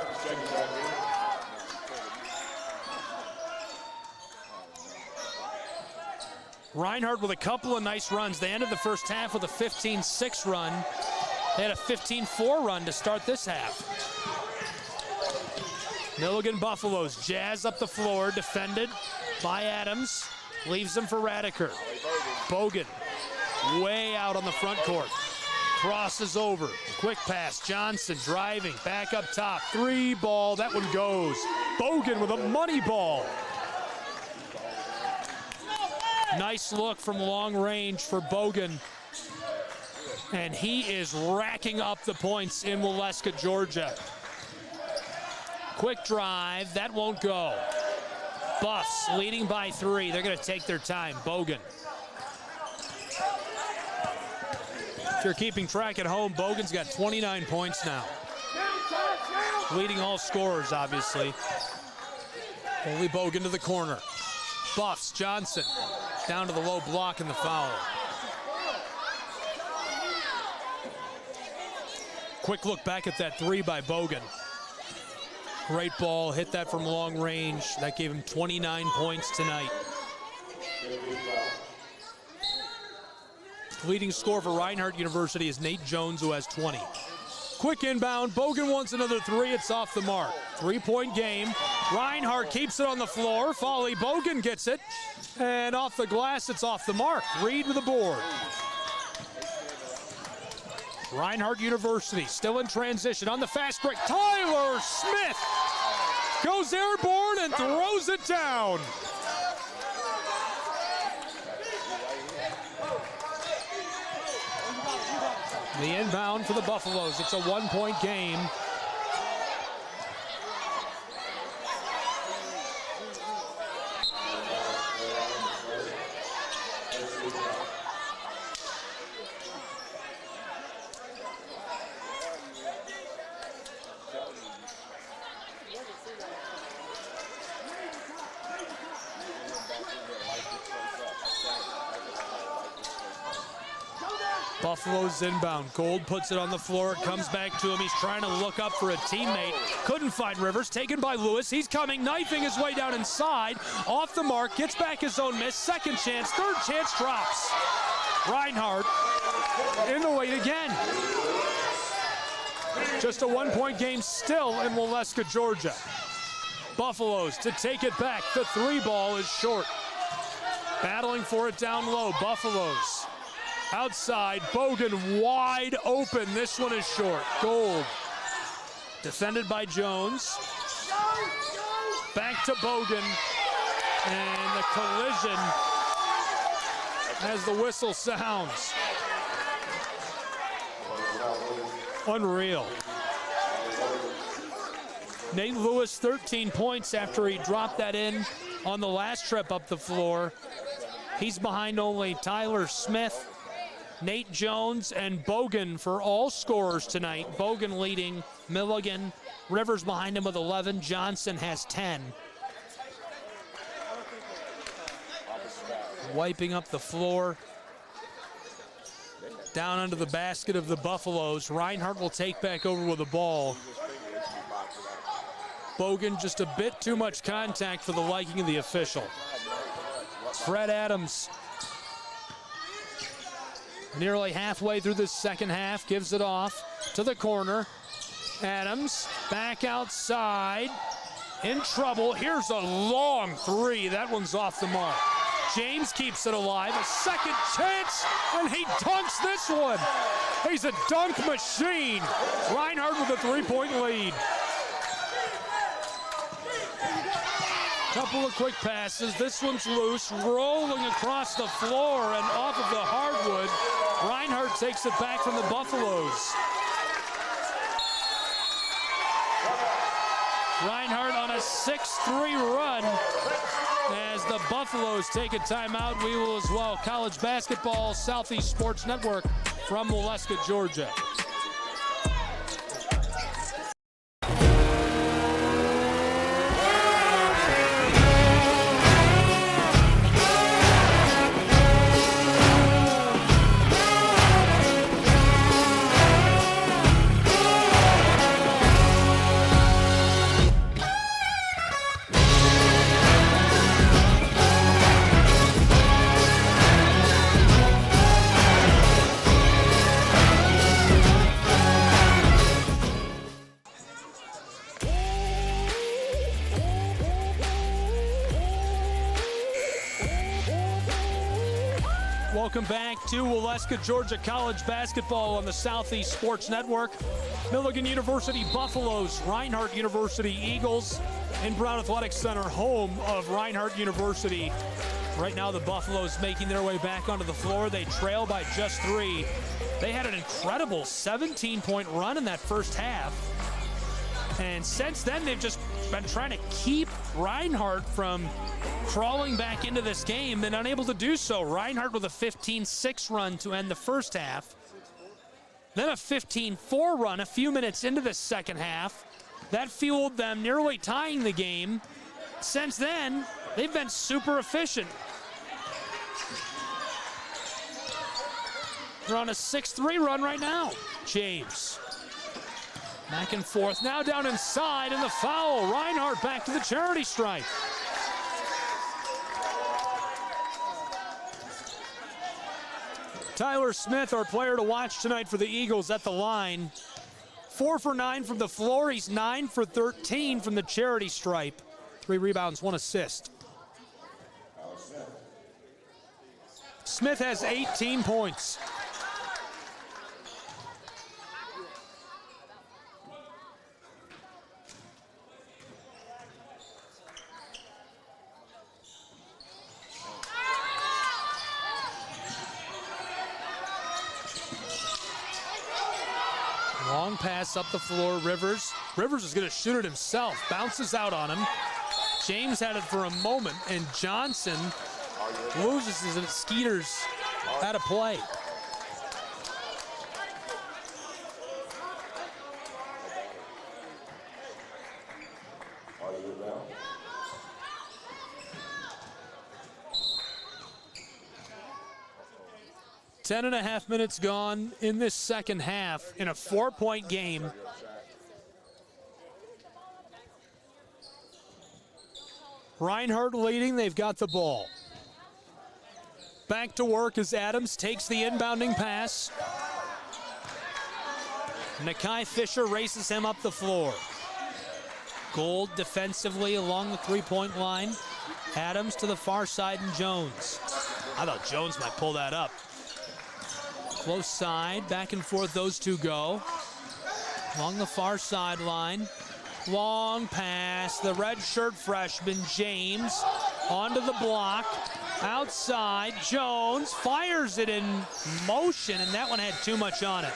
Reinhardt with a couple of nice runs. They ended the first half with a 15-6 run. They had a 15-4 run to start this half. Milligan Buffaloes jazz up the floor, defended by Adams. Leaves them for Radiker. Bogan way out on the front court. Crosses over. Quick pass. Johnson driving. Back up top. 3 ball. That one goes. Bogan with a money ball. Nice look from long range for Bogan. And he is racking up the points in Waleska, Georgia. Quick drive. That won't go. Buffs leading by 3. They're going to take their time. Bogan. If you're keeping track at home, Bogan's got 29 points now. Leading all scorers, obviously. Only Bogan to the corner. Buffs, Johnson, down to the low block and the foul. Quick look back at that 3 by Bogan. Great ball, hit that from long range. That gave him 29 points tonight. Leading scorer for Reinhardt University is Nate Jones, who has 20. Quick inbound. Bogan wants another 3. It's off the mark. 3-point game. Reinhardt keeps it on the floor. Folly. Bogan gets it. And off the glass, it's off the mark. Reed with the board. Reinhardt University still in transition on the fast break. Tyler Smith goes airborne and throws it down. The inbound for the Buffaloes. It's a 1-point game. Buffalo's inbound. Gold puts it on the floor. It comes back to him. He's trying to look up for a teammate. Couldn't find Rivers. Taken by Lewis. He's coming, knifing his way down inside. Off the mark. Gets back his own miss. Second chance. Third chance drops. Reinhardt in the lane again. Just a 1-point game still in Waleska, Georgia. Buffaloes to take it back. The 3 ball is short. Battling for it down low. Buffaloes. Outside, Bogan wide open. This one is short. Gold. Defended by Jones. Back to Bogan, and the collision as the whistle sounds. Unreal. Nate Lewis, 13 points after he dropped that in on the last trip up the floor. He's behind only Tyler Smith, Nate Jones, and Bogan for all scorers tonight. Bogan leading Milligan. Rivers behind him with 11. Johnson has 10. Wiping up the floor. Down under the basket of the Buffaloes. Reinhardt will take back over with the ball. Bogan just a bit too much contact for the liking of the official. Fred Adams, nearly halfway through the second half, gives it off to the corner. Adams back outside, in trouble. Here's a long three. That one's off the mark. James keeps it alive. A second chance, and he dunks this one. He's a dunk machine. Reinhardt with a three-point lead. Couple of quick passes. This one's loose, rolling across the floor and off of the hardwood. Reinhardt takes it back from the Buffaloes. Reinhardt on a 6-3 run as the Buffaloes take a timeout. We will as well. College basketball, Southeast Sports Network from Waleska, Georgia. Welcome back to Waleska, Georgia College basketball on the Southeast Sports Network. Milligan University Buffaloes, Reinhardt University Eagles in Brown Athletic Center, home of Reinhardt University. Right now the Buffaloes making their way back onto the floor. They trail by just 3. They had an incredible 17-point run in that first half. And since then, they've just been trying to keep Reinhardt from crawling back into this game and unable to do so. Reinhardt with a 15-6 run to end the first half. Then a 15-4 run a few minutes into the second half. That fueled them nearly tying the game. Since then, they've been super efficient. They're on a 6-3 run right now. James. Back and forth, now down inside, and the foul. Reinhardt back to the charity stripe. Tyler Smith, our player to watch tonight for the Eagles, at the line. 4 for 9 from the floor. He's 9 for 13 from the charity stripe. 3 rebounds, 1 assist. Smith has 18 points. Long pass up the floor, Rivers. Rivers is going to shoot it himself. Bounces out on him. James had it for a moment, and Johnson loses his Skeeters out of play. Ten and a half minutes gone in this second half in a 4-point game. Reinhardt leading, they've got the ball. Back to work as Adams takes the inbounding pass. Nakai Fisher races him up the floor. Gold defensively along the three-point line. Adams to the far side and Jones. I thought Jones might pull that up. Close side, back and forth those two go. Along the far sideline. Long pass, the redshirt freshman, James, onto the block. Outside, Jones fires it in motion, and that one had too much on it.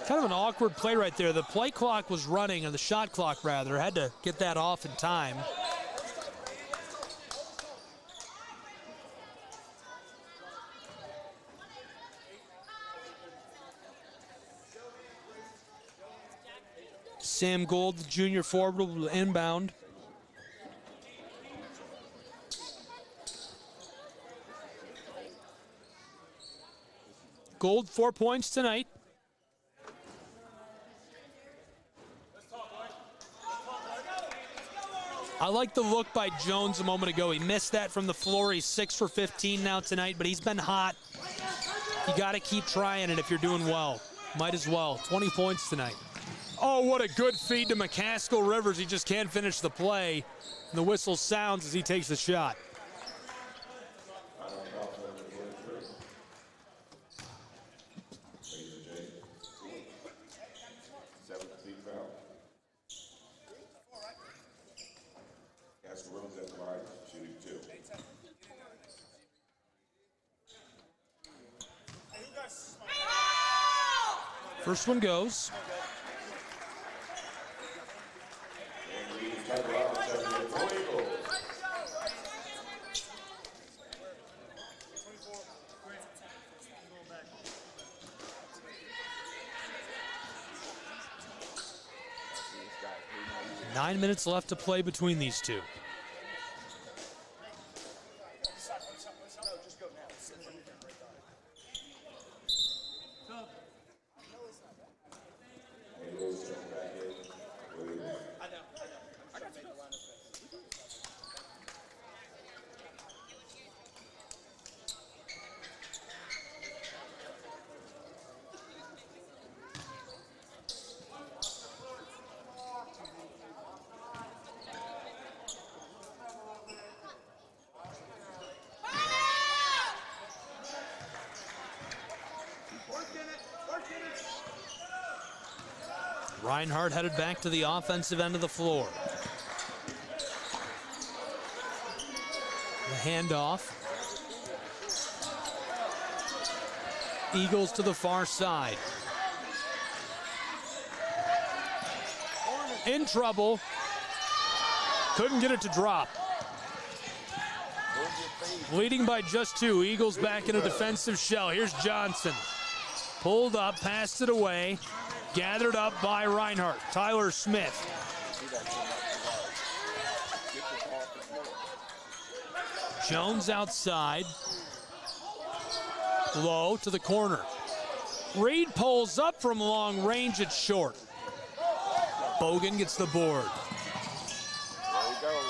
Kind of an awkward play right there. The play clock was running, or the shot clock rather. Had to get that off in time. Sam Gold, the junior forward, will inbound. Gold, 4 points tonight. I like the look by Jones a moment ago. He missed that from the floor. He's 6 for 15 now tonight, but he's been hot. You got to keep trying it if you're doing well. Might as well. 20 points tonight. Oh, what a good feed to McCaskill Rivers. He just can't finish the play. And the whistle sounds as he takes the shot. First one goes. Nine minutes left to play between these two. Reinhardt headed back to the offensive end of the floor. The handoff. Eagles to the far side. In trouble. Couldn't get it to drop. Leading by just 2. Eagles back in a defensive shell. Here's Johnson. Pulled up, passed it away. Gathered up by Reinhardt. Tyler Smith. Jones outside. Low to the corner. Reed pulls up from long range. It's short. Bogan gets the board.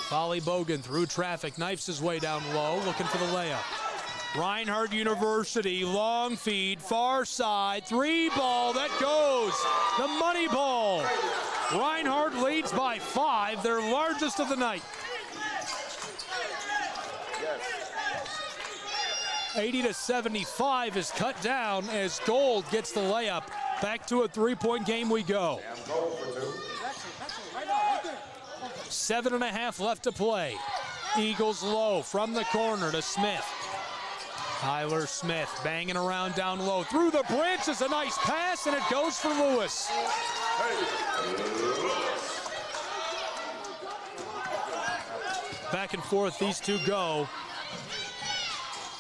Volley Bogan through traffic. Knifes his way down low. Looking for the layup. Reinhardt University, long feed, far side, 3 ball, that goes, the money ball. Reinhardt leads by 5, their largest of the night. 80-75 is cut down as Gold gets the layup. Back to a 3-point game we go. 7.5 left to play. Eagles low from the corner to Smith. Tyler Smith banging around down low. Through the branches, a nice pass, and it goes for Lewis. Back and forth these two go.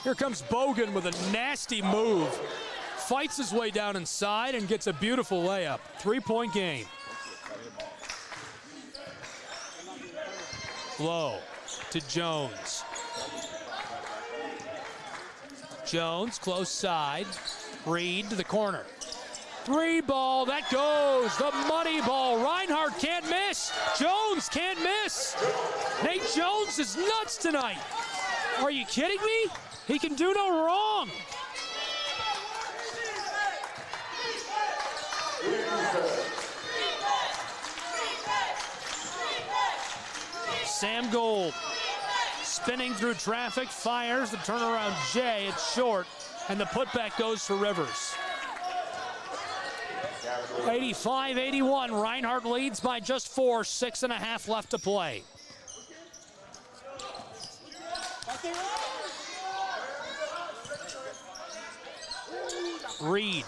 Here comes Bogan with a nasty move. Fights his way down inside and gets a beautiful layup. 3-point game. Low to Jones. Jones, close side. Reed to the corner. 3 ball, that goes. The money ball. Reinhardt can't miss. Jones can't miss. Nate Jones is nuts tonight. Are you kidding me? He can do no wrong. Sam Gold spinning through traffic, fires the turnaround J. It's short. And the putback goes for Rivers. 85-81, Reinhardt leads by just 4, 6.5 left to play. Reed,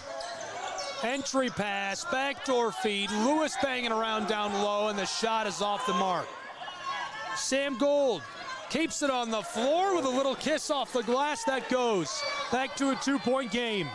entry pass, backdoor feed, Lewis banging around down low, and the shot is off the mark. Sam Gold keeps it on the floor with a little kiss off the glass. That goes back to a 2-point game.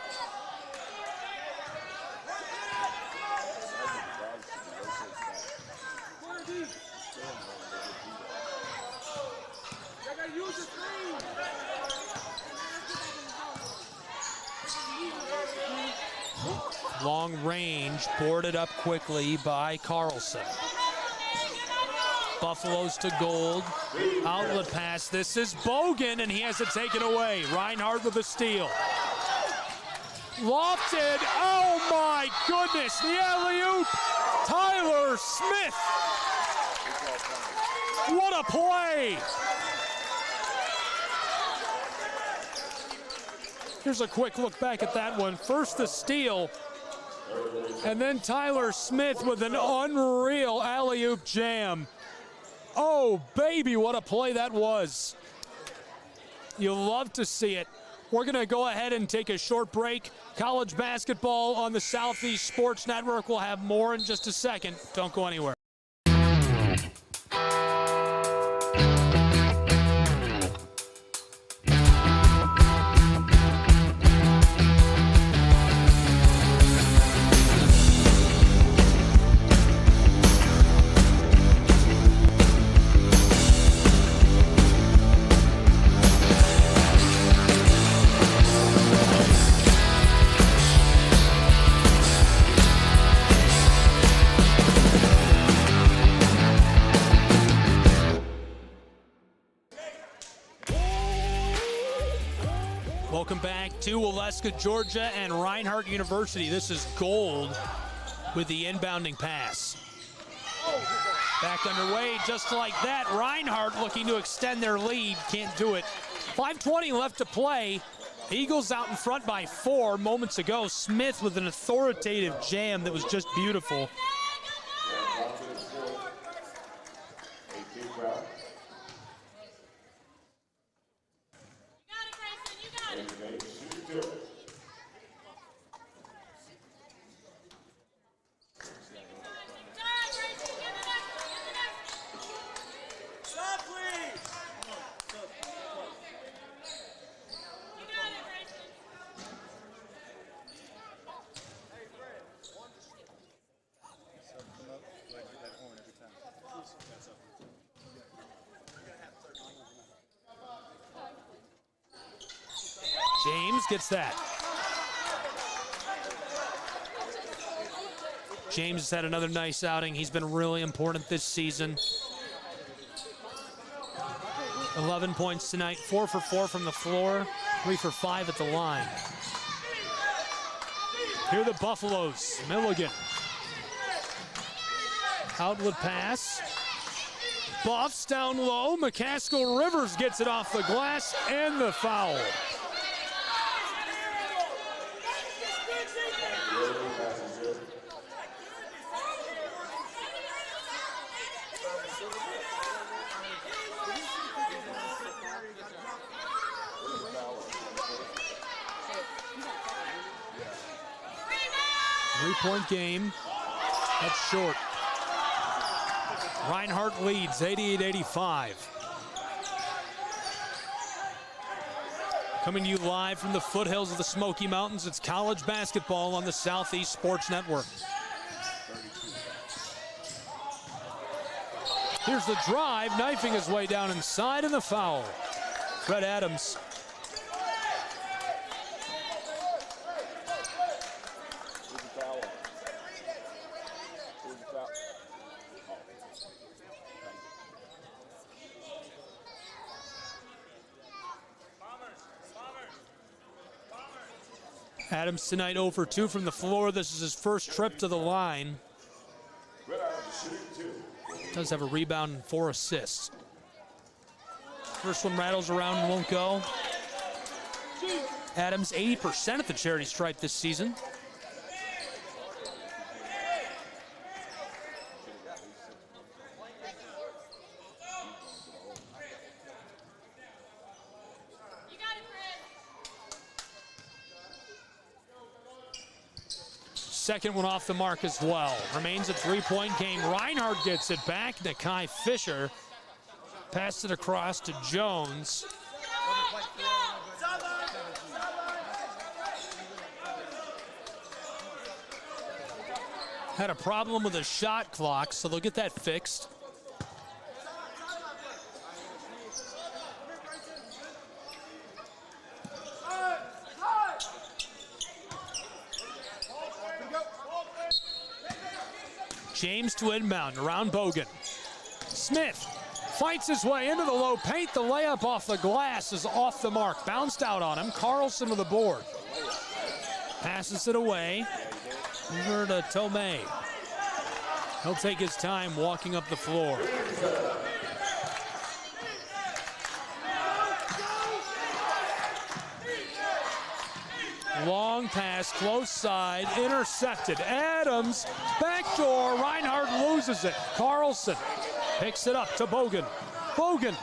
Long range, boarded up quickly by Carlson. Buffaloes to Gold. Outlet pass. This is Bogan, and he has it taken away. Reinhardt with a steal. Lofted. Oh, my goodness. The alley-oop. Tyler Smith. What a play. Here's a quick look back at that one. First the steal, and then Tyler Smith with an unreal alley-oop jam. Oh, baby, what a play that was. You love to see it. We're going to go ahead and take a short break. College basketball on the Southeast Sports Network. We'll have more in just a second. Don't go anywhere. Welcome back to Waleska, Georgia, and Reinhardt University. This is Gold with the inbounding pass. Back underway just like that. Reinhardt looking to extend their lead. Can't do it. 5:20 left to play. Eagles out in front by 4 moments ago. Smith with an authoritative jam that was just beautiful. James gets that. James has had another nice outing. He's been really important this season. 11 points tonight, 4 for 4 from the floor, 3 for 5 at the line. Here are the Buffaloes. Milligan. Outlet pass. Buffs down low. McCaskill Rivers gets it off the glass and the foul. Three-point game. That's short. Reinhardt leads 88-85. Coming to you live from the foothills of the Smoky Mountains, it's college basketball on the Southeast Sports Network. Here's the drive, knifing his way down inside, and the foul. Fred Adams. Adams tonight 0 for 2 from the floor. This is his first trip to the line. Does have a rebound and 4 assists. First one rattles around and won't go. Adams 80% at the charity stripe this season. Second one off the mark as well. Remains a three-point game. Reinhardt gets it back to Kai Fisher. Passed it across to Jones. Had a problem with the shot clock, so they'll get that fixed. James to inbound, around Bogan. Smith fights his way into the low paint. The layup off the glass is off the mark. Bounced out on him. Carlson to the board. Passes it away. Over to Tomei. He'll take his time walking up the floor. Long pass, close side, intercepted. Adams, backdoor, Reinhardt loses it. Carlson picks it up to Bogan. Bogan,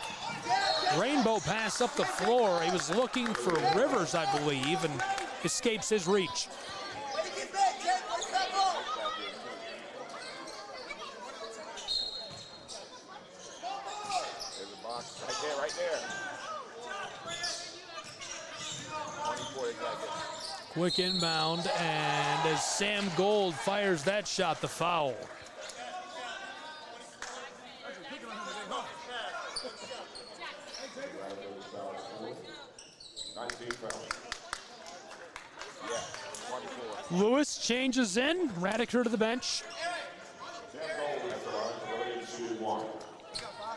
rainbow pass up the floor. He was looking for Rivers, I believe, and escapes his reach. Right there. Quick inbound, and as Sam Gold fires that shot, the foul. Lewis changes in, Radiker to the bench.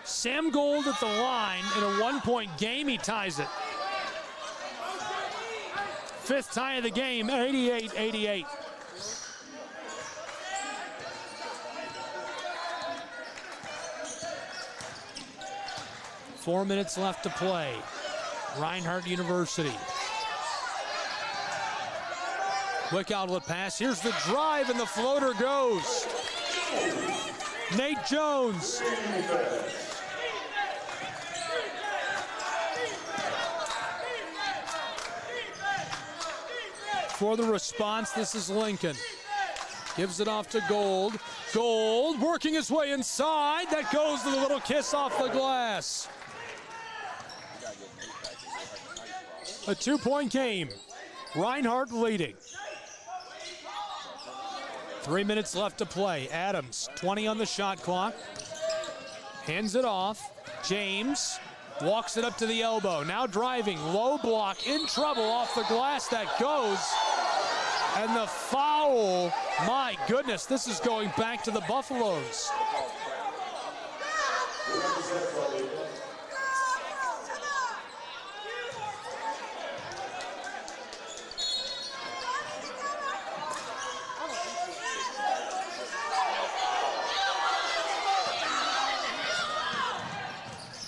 Sam Gold at the line in a one-point game, he ties it. Fifth tie of the game, 88-88. Four minutes left to play. Reinhardt University. Quick outlet pass. Here's the drive, and the floater goes. Nate Jones. For the response, this is Lincoln. Gives it off to Gold. Gold working his way inside. That goes to the little kiss off the glass. A two-point game. Reinhardt leading. 3 minutes left to play. Adams, 20 on the shot clock. Hands it off. James walks it up to the elbow. Now driving, low block, in trouble off the glass. That goes. And the foul, my goodness, this is going back to the Buffaloes.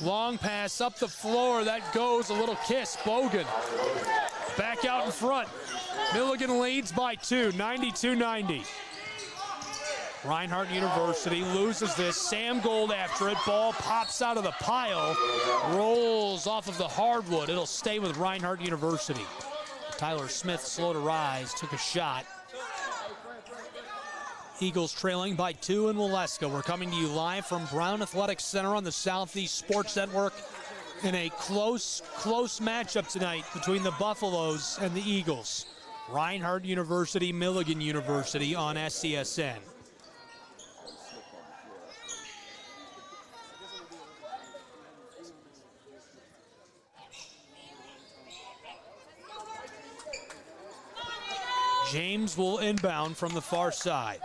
Long pass up the floor, that goes, a little kiss, Bogan. Back out in front. Milligan leads by 2, 92-90. Reinhardt University loses this. Sam Gold after it. Ball pops out of the pile. Rolls off of the hardwood. It'll stay with Reinhardt University. Tyler Smith, slow to rise, took a shot. Eagles trailing by 2 in Waleska. We're coming to you live from Brown Athletic Center on the Southeast Sports Network in a close matchup tonight between the Buffaloes and the Eagles. Reinhardt University, Milligan University on SCSN. James will inbound from the far side.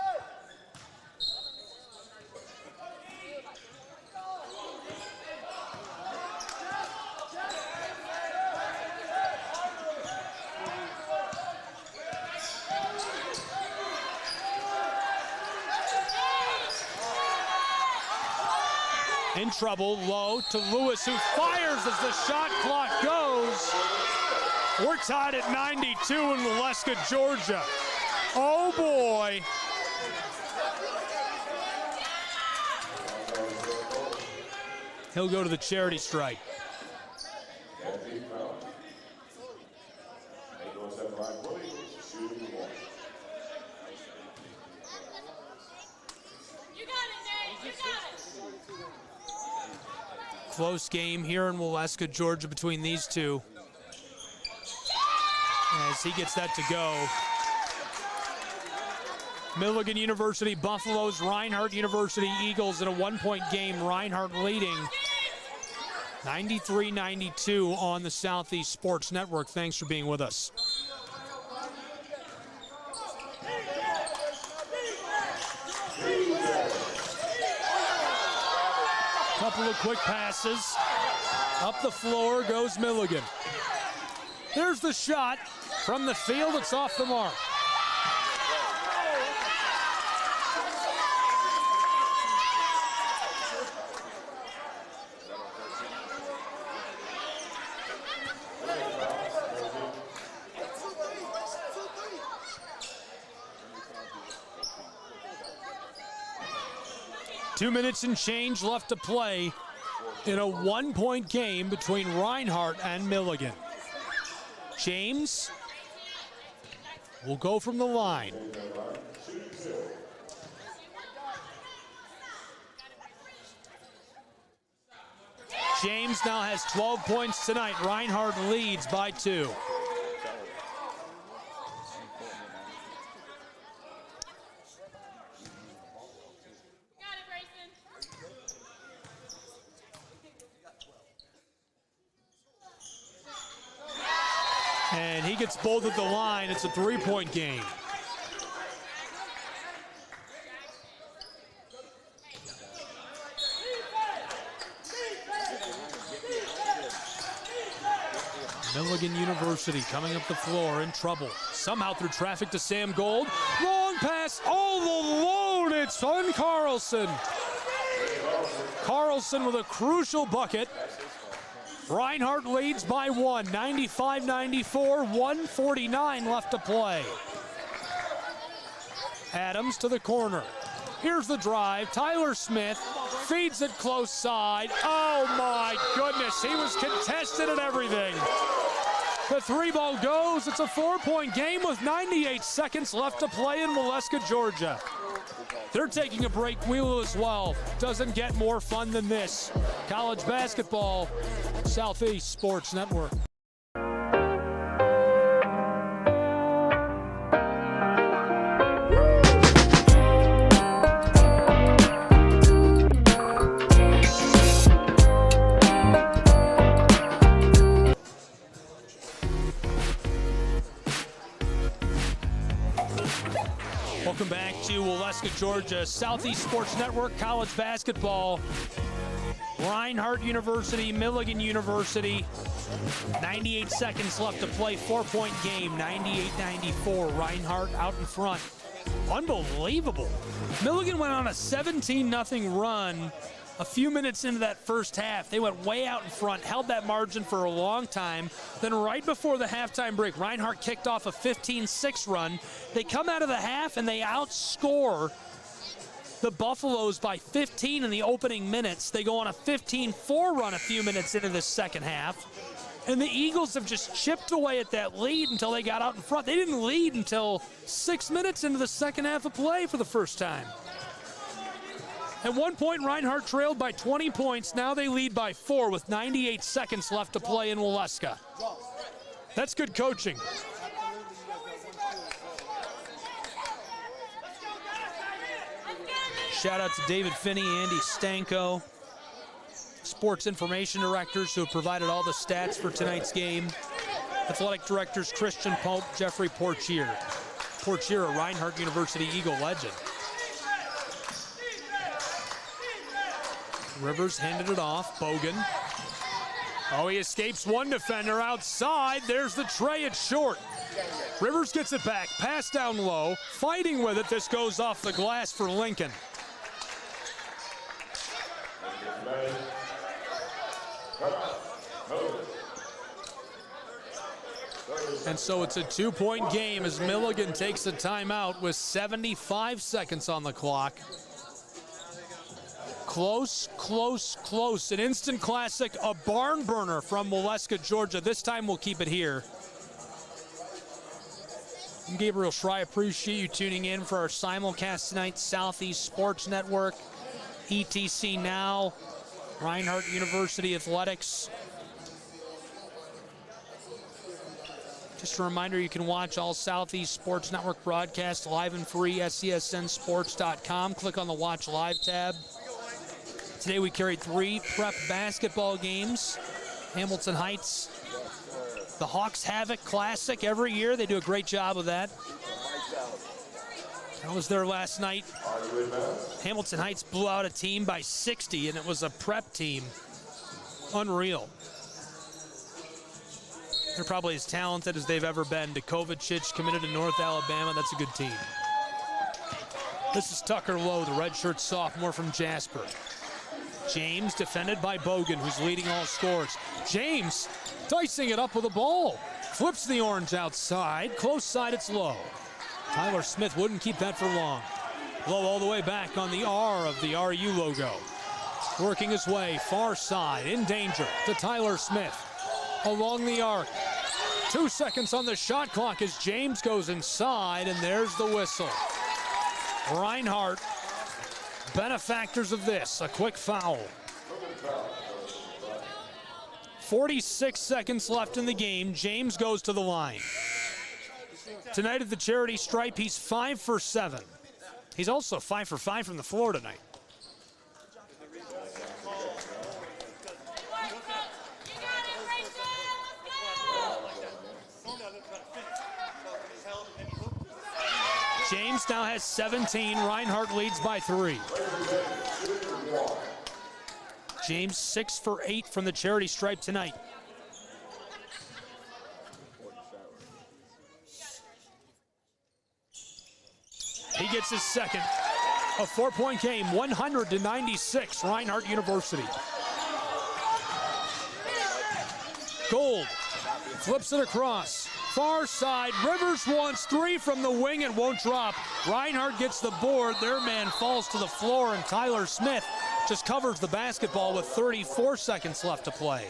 In trouble, low to Lewis, who fires as the shot clock goes. We're tied at 92 in Waleska, Georgia. Oh boy. He'll go to the charity stripe. Close game here in Waleska, Georgia, between these two. As he gets that to go. Milligan University Buffaloes, Reinhardt University Eagles in a one-point game. Reinhardt leading 93-92 on the Southeast Sports Network. Thanks for being with us. Couple of quick passes. Up the floor goes Milligan. There's the shot from the field. It's off the mark. Two minutes and change left to play in a one-point game between Reinhardt and Milligan. James will go from the line. James now has 12 points tonight. Reinhardt leads by 2. And he gets both at the line. It's a three-point game. Milligan University coming up the floor in trouble. Somehow through traffic to Sam Gold. Long pass all alone. It's on Carlson. Carlson with a crucial bucket. Reinhardt leads by 1, 95-94, 1:49 left to play. Adams to the corner. Here's the drive. Tyler Smith feeds it close side. Oh my goodness, he was contested at everything. The three ball goes. It's a 4-point game with 98 seconds left to play in Waleska, Georgia. They're taking a break. We will as well. Doesn't get more fun than this. College basketball, Southeast Sports Network. Welcome back to Waleska, Georgia. Southeast Sports Network, college basketball. Reinhardt University, Milligan University. 98 seconds left to play. 4-point game, 98-94. Reinhardt out in front. Unbelievable. Milligan went on a 17-0 run a few minutes into that first half. They went way out in front, held that margin for a long time. Then right before the halftime break, Reinhardt kicked off a 15-6 run. They come out of the half and they outscore the Buffaloes by 15 in the opening minutes. They go on a 15-4 run a few minutes into the second half. And the Eagles have just chipped away at that lead until they got out in front. They didn't lead until 6 minutes into the second half of play for the first time. At one point, Reinhardt trailed by 20 points. Now they lead by 4 with 98 seconds left to play in Waleska. That's good coaching. Shout out to David Finney, Andy Stanko, sports information directors who have provided all the stats for tonight's game. Athletic directors Christian Pope, Jeffrey Portier. Portier, a Reinhardt University Eagle legend. Rivers handed it off. Bogan. Oh, he escapes one defender outside. There's the tray. It's short. Rivers gets it back. Pass down low. Fighting with it. This goes off the glass for Lincoln. And so it's a 2-point game as Milligan takes a timeout with 75 seconds on the clock. Close, close, close. An instant classic, a barn burner from Waleska, Georgia. This time we'll keep it here. I'm Gabriel Schrei. Appreciate you tuning in for our simulcast tonight. Southeast Sports Network, ETC Now, Reinhardt University Athletics. Just a reminder, you can watch all Southeast Sports Network broadcasts live and free, SESNsports.com. Click on the Watch Live tab. Today we carried 3 prep basketball games. Hamilton Heights, the Hawks Havoc Classic every year. They do a great job of that. I was there last night. Hamilton Heights blew out a team by 60, and it was a prep team. Unreal. They're probably as talented as they've ever been. Kovacic committed to North Alabama. That's a good team. This is Tucker Lowe, the redshirt sophomore from Jasper. James defended by Bogan, who's leading all scorers. James dicing it up with the ball. Flips the orange outside. Close side, it's Lowe. Tyler Smith wouldn't keep that for long. Lowe all the way back on the R of the RU logo. Working his way, far side, in danger to Tyler Smith. Along the arc. 2 seconds on the shot clock as James goes inside, and there's the whistle. Reinhardt, benefactors of this, a quick foul. 46 seconds left in the game. James goes to the line. Tonight at the charity stripe, he's 5 for 7. He's also 5 for 5 from the floor tonight. James now has 17. Reinhardt leads by 3. James 6 for 8 from the charity stripe tonight. He gets his second. A 4-point game, 100-96, Reinhardt University. Gold flips it across. Far side, Rivers wants 3 from the wing and won't drop. Reinhardt gets the board. Their man falls to the floor, and Tyler Smith just covers the basketball with 34 seconds left to play.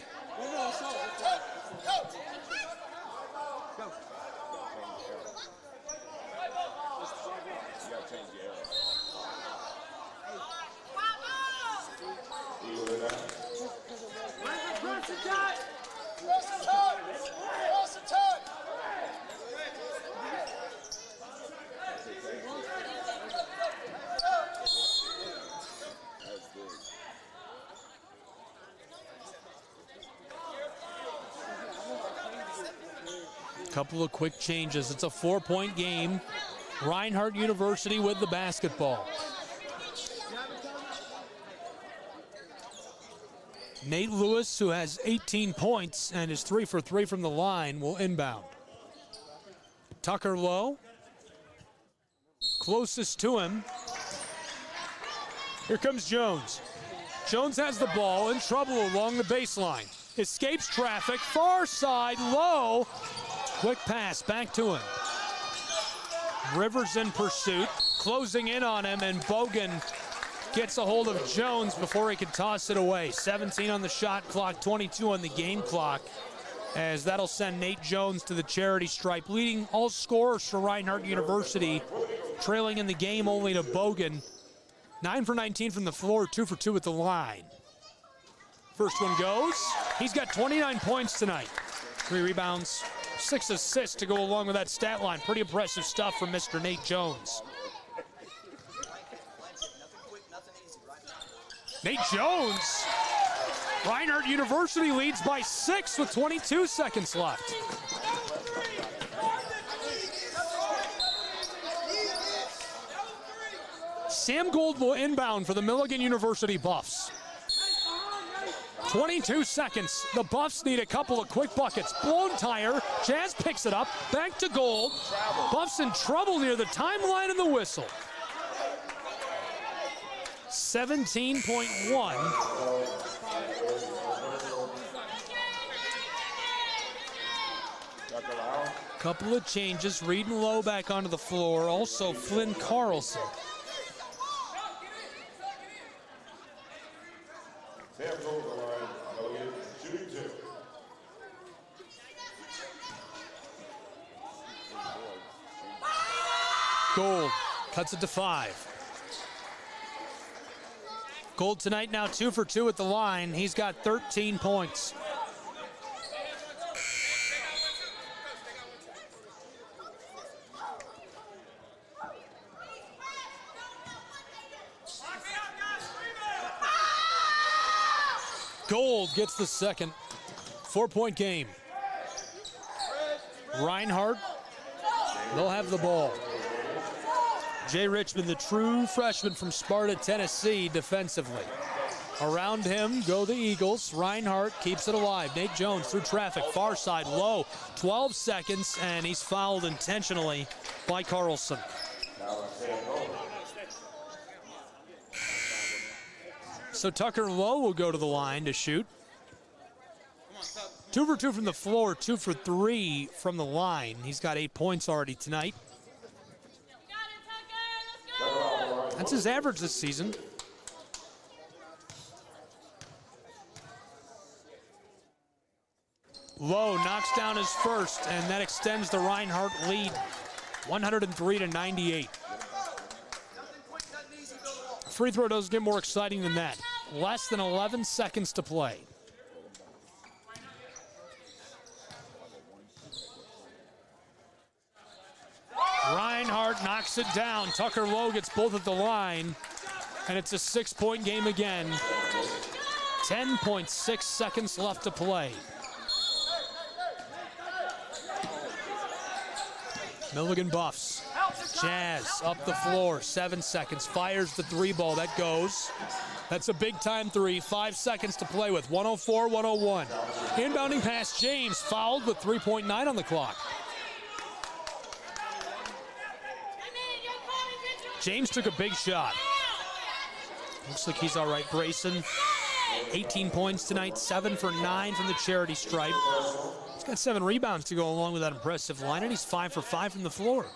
Couple of quick changes. It's a 4-point game. Reinhardt University with the basketball. Nate Lewis, who has 18 points and is 3 for 3 from the line, will inbound. Tucker Lowe, closest to him. Here comes Jones. Jones has the ball, in trouble along the baseline. Escapes traffic, far side, Lowe. Quick pass back to him. Rivers in pursuit, closing in on him, and Bogan gets a hold of Jones before he can toss it away. 17 on the shot clock, 22 on the game clock, as that'll send Nate Jones to the charity stripe, leading all scorers for Reinhardt University, trailing in the game only to Bogan. 9 for 19 from the floor, 2 for 2 at the line. First one goes. He's got 29 points tonight. 3 rebounds, 6 assists to go along with that stat line. Pretty impressive stuff from Mr. Nate Jones. Nate Jones. Reinhardt University leads by 6 with 22 seconds left. Sam Gold will inbound for the Milligan University Buffs. 22 seconds. The Buffs need a couple of quick buckets. Blown tire. Jazz picks it up. Back to Gold. Buffs in trouble near the timeline and the whistle. 17.1. Couple of changes. Reed and Lowe back onto the floor. Also Flynn Carlson. Gold cuts it to 5. Gold tonight now 2 for 2 at the line. He's got 13 points. Gold gets the second. 4-point game. Reinhardt, they'll have the ball. Jay Richmond, the true freshman from Sparta, Tennessee, defensively. Around him go the Eagles. Reinhardt keeps it alive. Nate Jones through traffic, far side, Low. 12 seconds, and he's fouled intentionally by Carlson. So Tucker Lowe will go to the line to shoot. 2 for 2 from the floor, 2 for 3 from the line. He's got 8 points already tonight. That's his average this season. Lowe knocks down his first, and that extends the Reinhardt lead, 103-98. Free throw doesn't get more exciting than that. Less than 11 seconds to play. Reinhardt knocks it down. Tucker Lowe gets both at the line, and it's a 6-point game again. 10.6 seconds left to play. Milligan buffs. Jazz up the floor, 7 seconds. Fires the 3 ball, that goes. That's a big time 3, 5 seconds to play with, 104-101. Inbounding pass, James fouled with 3.9 on the clock. James took a big shot. Looks like he's all right. Brayson, 18 points tonight, 7 for 9 from the charity stripe. He's got 7 rebounds to go along with that impressive line, and he's 5 for 5 from the floor.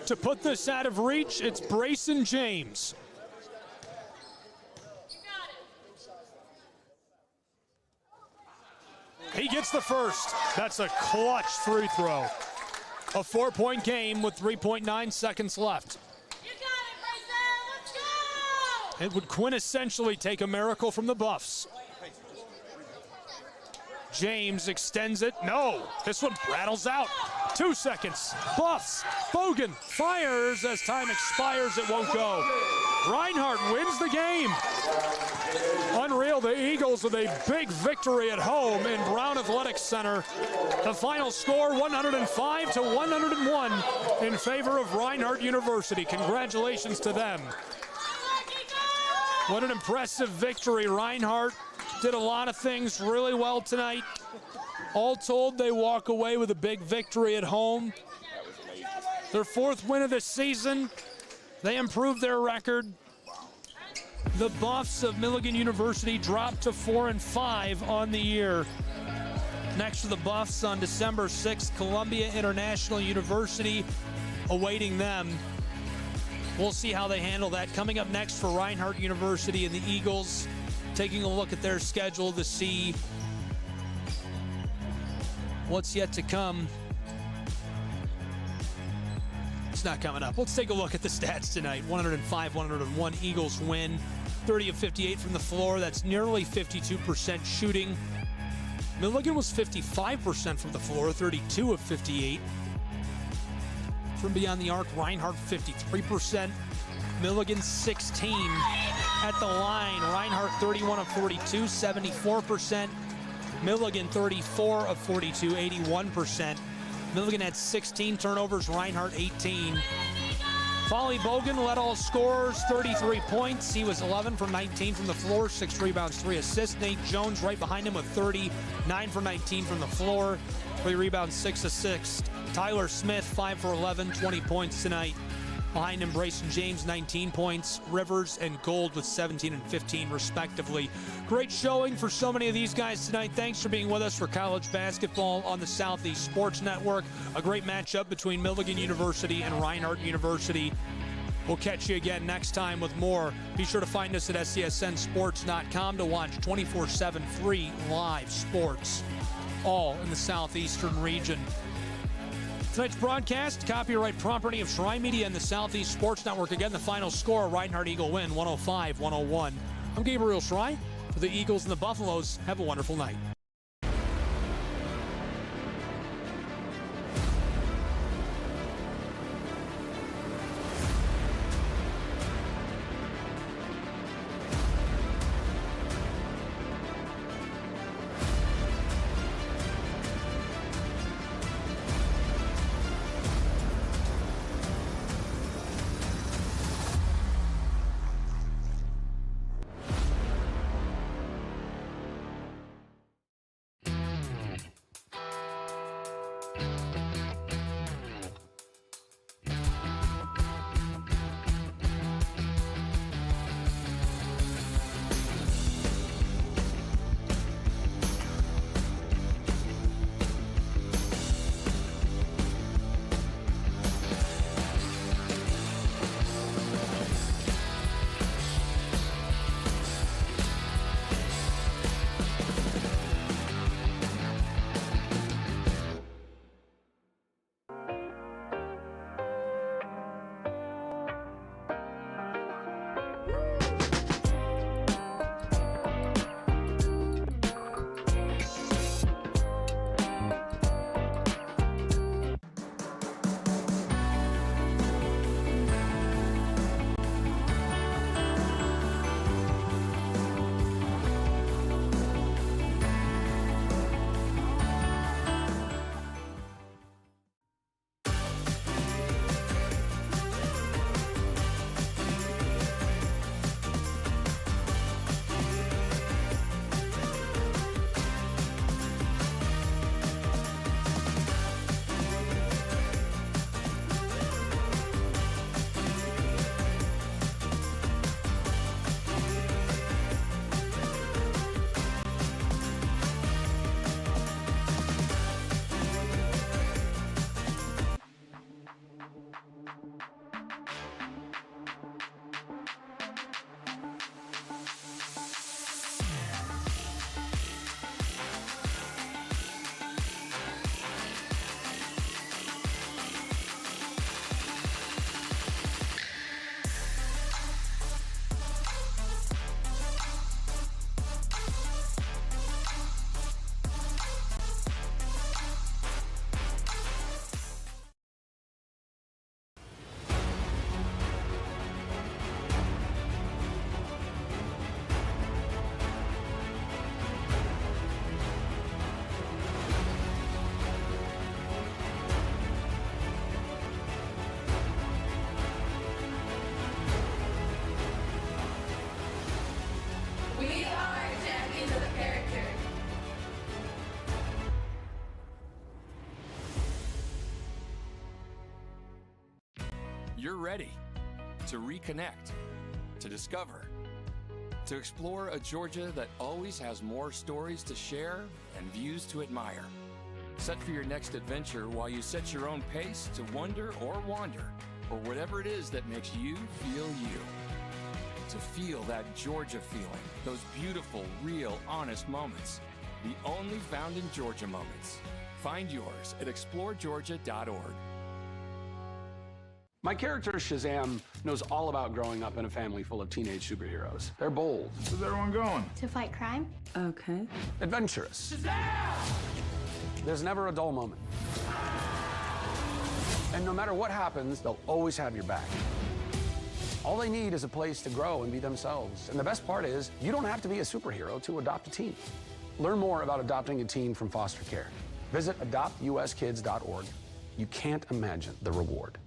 To put this out of reach, it's Brayson James. He gets the first. That's a clutch free throw. A 4-point game with 3.9 seconds left. It would quintessentially take a miracle from the Buffs. James extends it. No, this one rattles out. 2 seconds. Buffs. Bogan fires. As time expires, it won't go. Reinhardt wins the game. Unreal, the Eagles with a big victory at home in Brown Athletic Center. The final score, 105-101 in favor of Reinhardt University. Congratulations to them. What an impressive victory. Reinhardt did a lot of things really well tonight. All told, they walk away with a big victory at home. Their 4th win of the season. They improved their record. The Buffs of Milligan University dropped to 4-5 on the year. Next to the Buffs on December 6th, Columbia International University awaiting them. We'll see how they handle that. Coming up next for Reinhardt University and the Eagles, taking a look at their schedule to see what's yet to come. It's not coming up. Let's take a look at the stats tonight. 105-101 Eagles win. 30 of 58 from the floor. That's nearly 52% shooting. Milligan was 55% from the floor, 32 of 58. From beyond the arc, Reinhardt 53%. Milligan 16 at the line. Reinhardt 31 of 42, 74%. Milligan 34 of 42, 81%. Milligan had 16 turnovers, Reinhardt 18. Folly Bogan led all scorers, 33 points. He was 11 from 19 from the floor, 6 rebounds, 3 assists. Nate Jones right behind him with 30, 9 for 19 from the floor, 3 rebounds, 6 assists. Tyler Smith, 5 for 11, 20 points tonight. Behind him, Bryson James, 19 points. Rivers and Gold with 17 and 15, respectively. Great showing for so many of these guys tonight. Thanks for being with us for college basketball on the Southeast Sports Network. A great matchup between Milligan University and Reinhardt University. We'll catch you again next time with more. Be sure to find us at SCSNsports.com to watch 24/7 free live sports, all in the southeastern region. Tonight's broadcast, copyright property of Shrine Media and the Southeast Sports Network. Again, the final score, Reinhardt Eagle win, 105-101. I'm Gabriel Shrine. For the Eagles and the Buffaloes, have a wonderful night. You're ready to reconnect, to discover, to explore a Georgia that always has more stories to share and views to admire. Set for your next adventure while you set your own pace to wonder or wander, or whatever it is that makes you feel you. To feel that Georgia feeling, those beautiful, real, honest moments. The only found in Georgia moments. Find yours at exploregeorgia.org. My character, Shazam, knows all about growing up in a family full of teenage superheroes. They're bold. Where's everyone going? To fight crime? Okay. Adventurous. Shazam! There's never a dull moment. And no matter what happens, they'll always have your back. All they need is a place to grow and be themselves. And the best part is, you don't have to be a superhero to adopt a teen. Learn more about adopting a teen from foster care. Visit adoptuskids.org. You can't imagine the reward.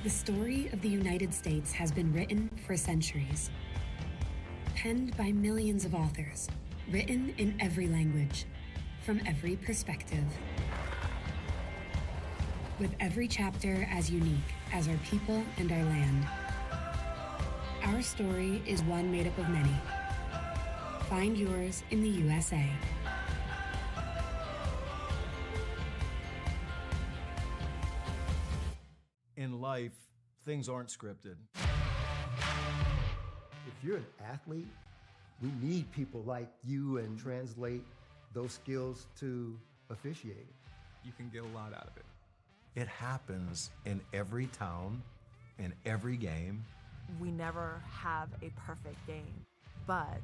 The story of the United States has been written for centuries. Penned by millions of authors, written in every language, from every perspective. With every chapter as unique as our people and our land. Our story is one made up of many. Find yours in the USA. In life, things aren't scripted. If you're an athlete, we need people like you and translate those skills to officiating. You can get a lot out of it. It happens in every town, in every game. We never have a perfect game, but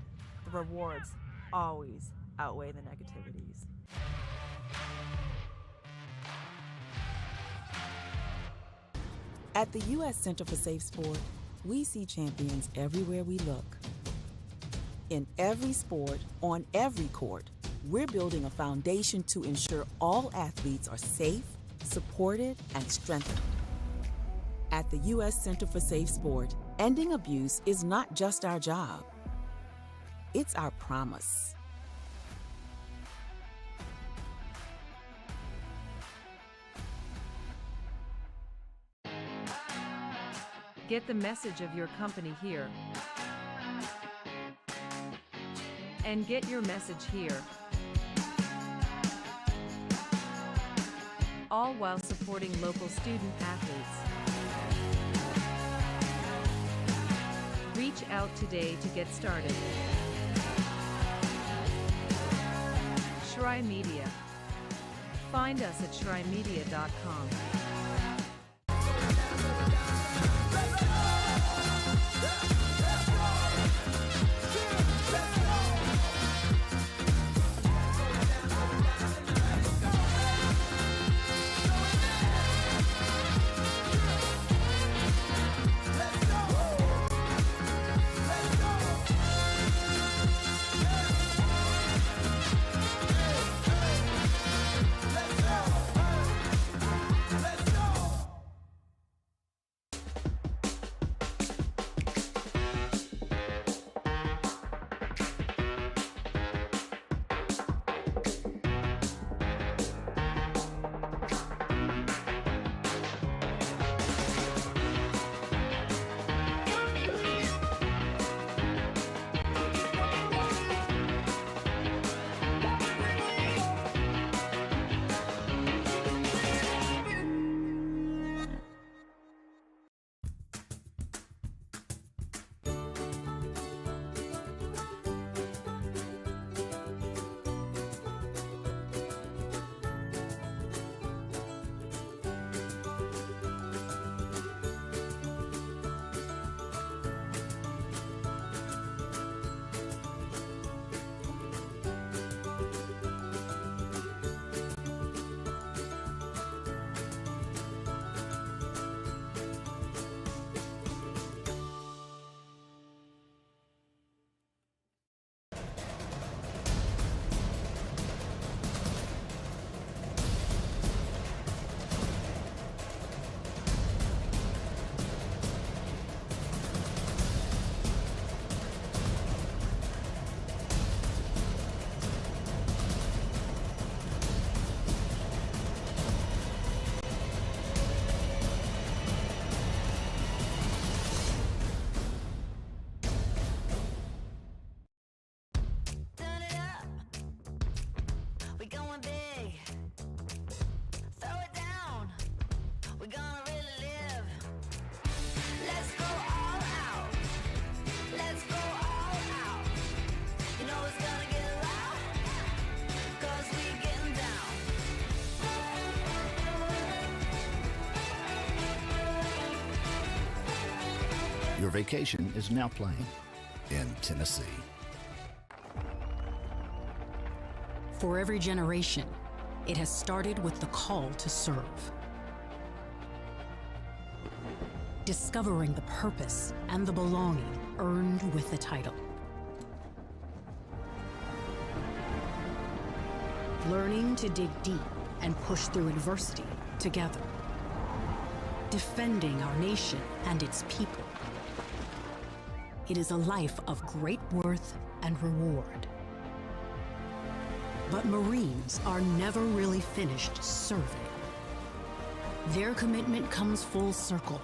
the rewards always outweigh the negativities. At the U.S. Center for Safe Sport, we see champions everywhere we look. In every sport, on every court, we're building a foundation to ensure all athletes are safe, supported, and strengthened. At the U.S. Center for Safe Sport, ending abuse is not just our job. It's our promise. Get the message of your company here. And get your message here. All while supporting local student athletes. Reach out today to get started. Shry Media. Find us at shrymedia.com. Let's go! Your vacation is now playing in Tennessee. For every generation, it has started with the call to serve. Discovering the purpose and the belonging earned with the title. Learning to dig deep and push through adversity together. Defending our nation and its people. It is a life of great worth and reward. But Marines are never really finished serving. Their commitment comes full circle,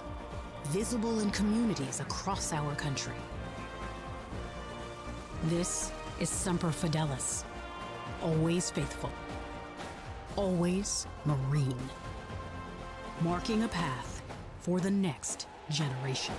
visible in communities across our country. This is Semper Fidelis, always faithful, always Marine, marking a path for the next generation.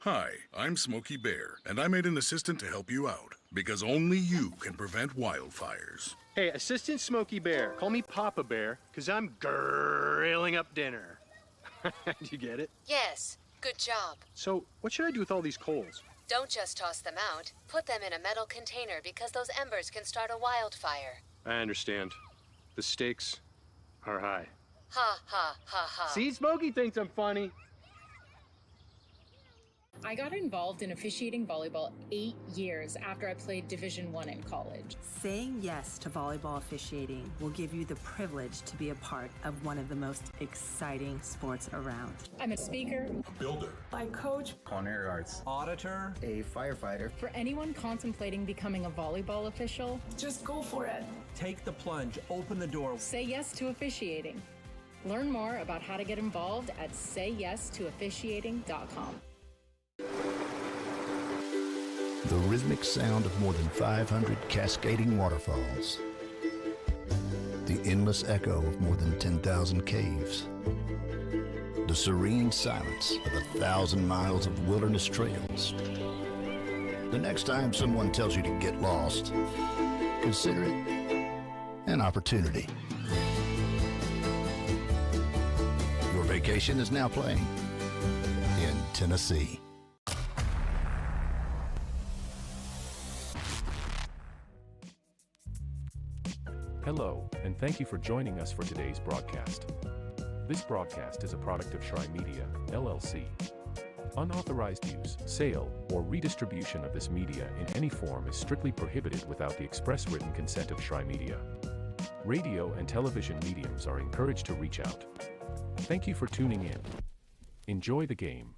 Hi, I'm Smokey Bear, and I made an assistant to help you out, because only you can prevent wildfires. Hey, Assistant Smokey Bear, call me Papa Bear, because I'm grilling up dinner. Do you get it? Yes, good job. So, what should I do with all these coals? Don't just toss them out. Put them in a metal container because those embers can start a wildfire. I understand. The stakes are high. Ha ha ha ha. See, Smokey thinks I'm funny. I got involved in officiating volleyball 8 years after I played Division I in college. Saying yes to volleyball officiating will give you the privilege to be a part of one of the most exciting sports around. I'm a speaker, Builder. I coach. Culinary arts. Auditor. A firefighter. For anyone contemplating becoming a volleyball official, just go for it. Take the plunge. Open the door. Say yes to officiating. Learn more about how to get involved at sayyes2officiating.com. The rhythmic sound of more than 500 cascading waterfalls. The endless echo of more than 10,000 caves. The serene silence of 1,000 miles of wilderness trails. The next time someone tells you to get lost, consider it an opportunity. Your vacation is now playing in Tennessee. Hello, and thank you for joining us for today's broadcast. This broadcast is a product of Shry Media, LLC. Unauthorized use, sale, or redistribution of this media in any form is strictly prohibited without the express written consent of Shry Media. Radio and television mediums are encouraged to reach out. Thank you for tuning in. Enjoy the game.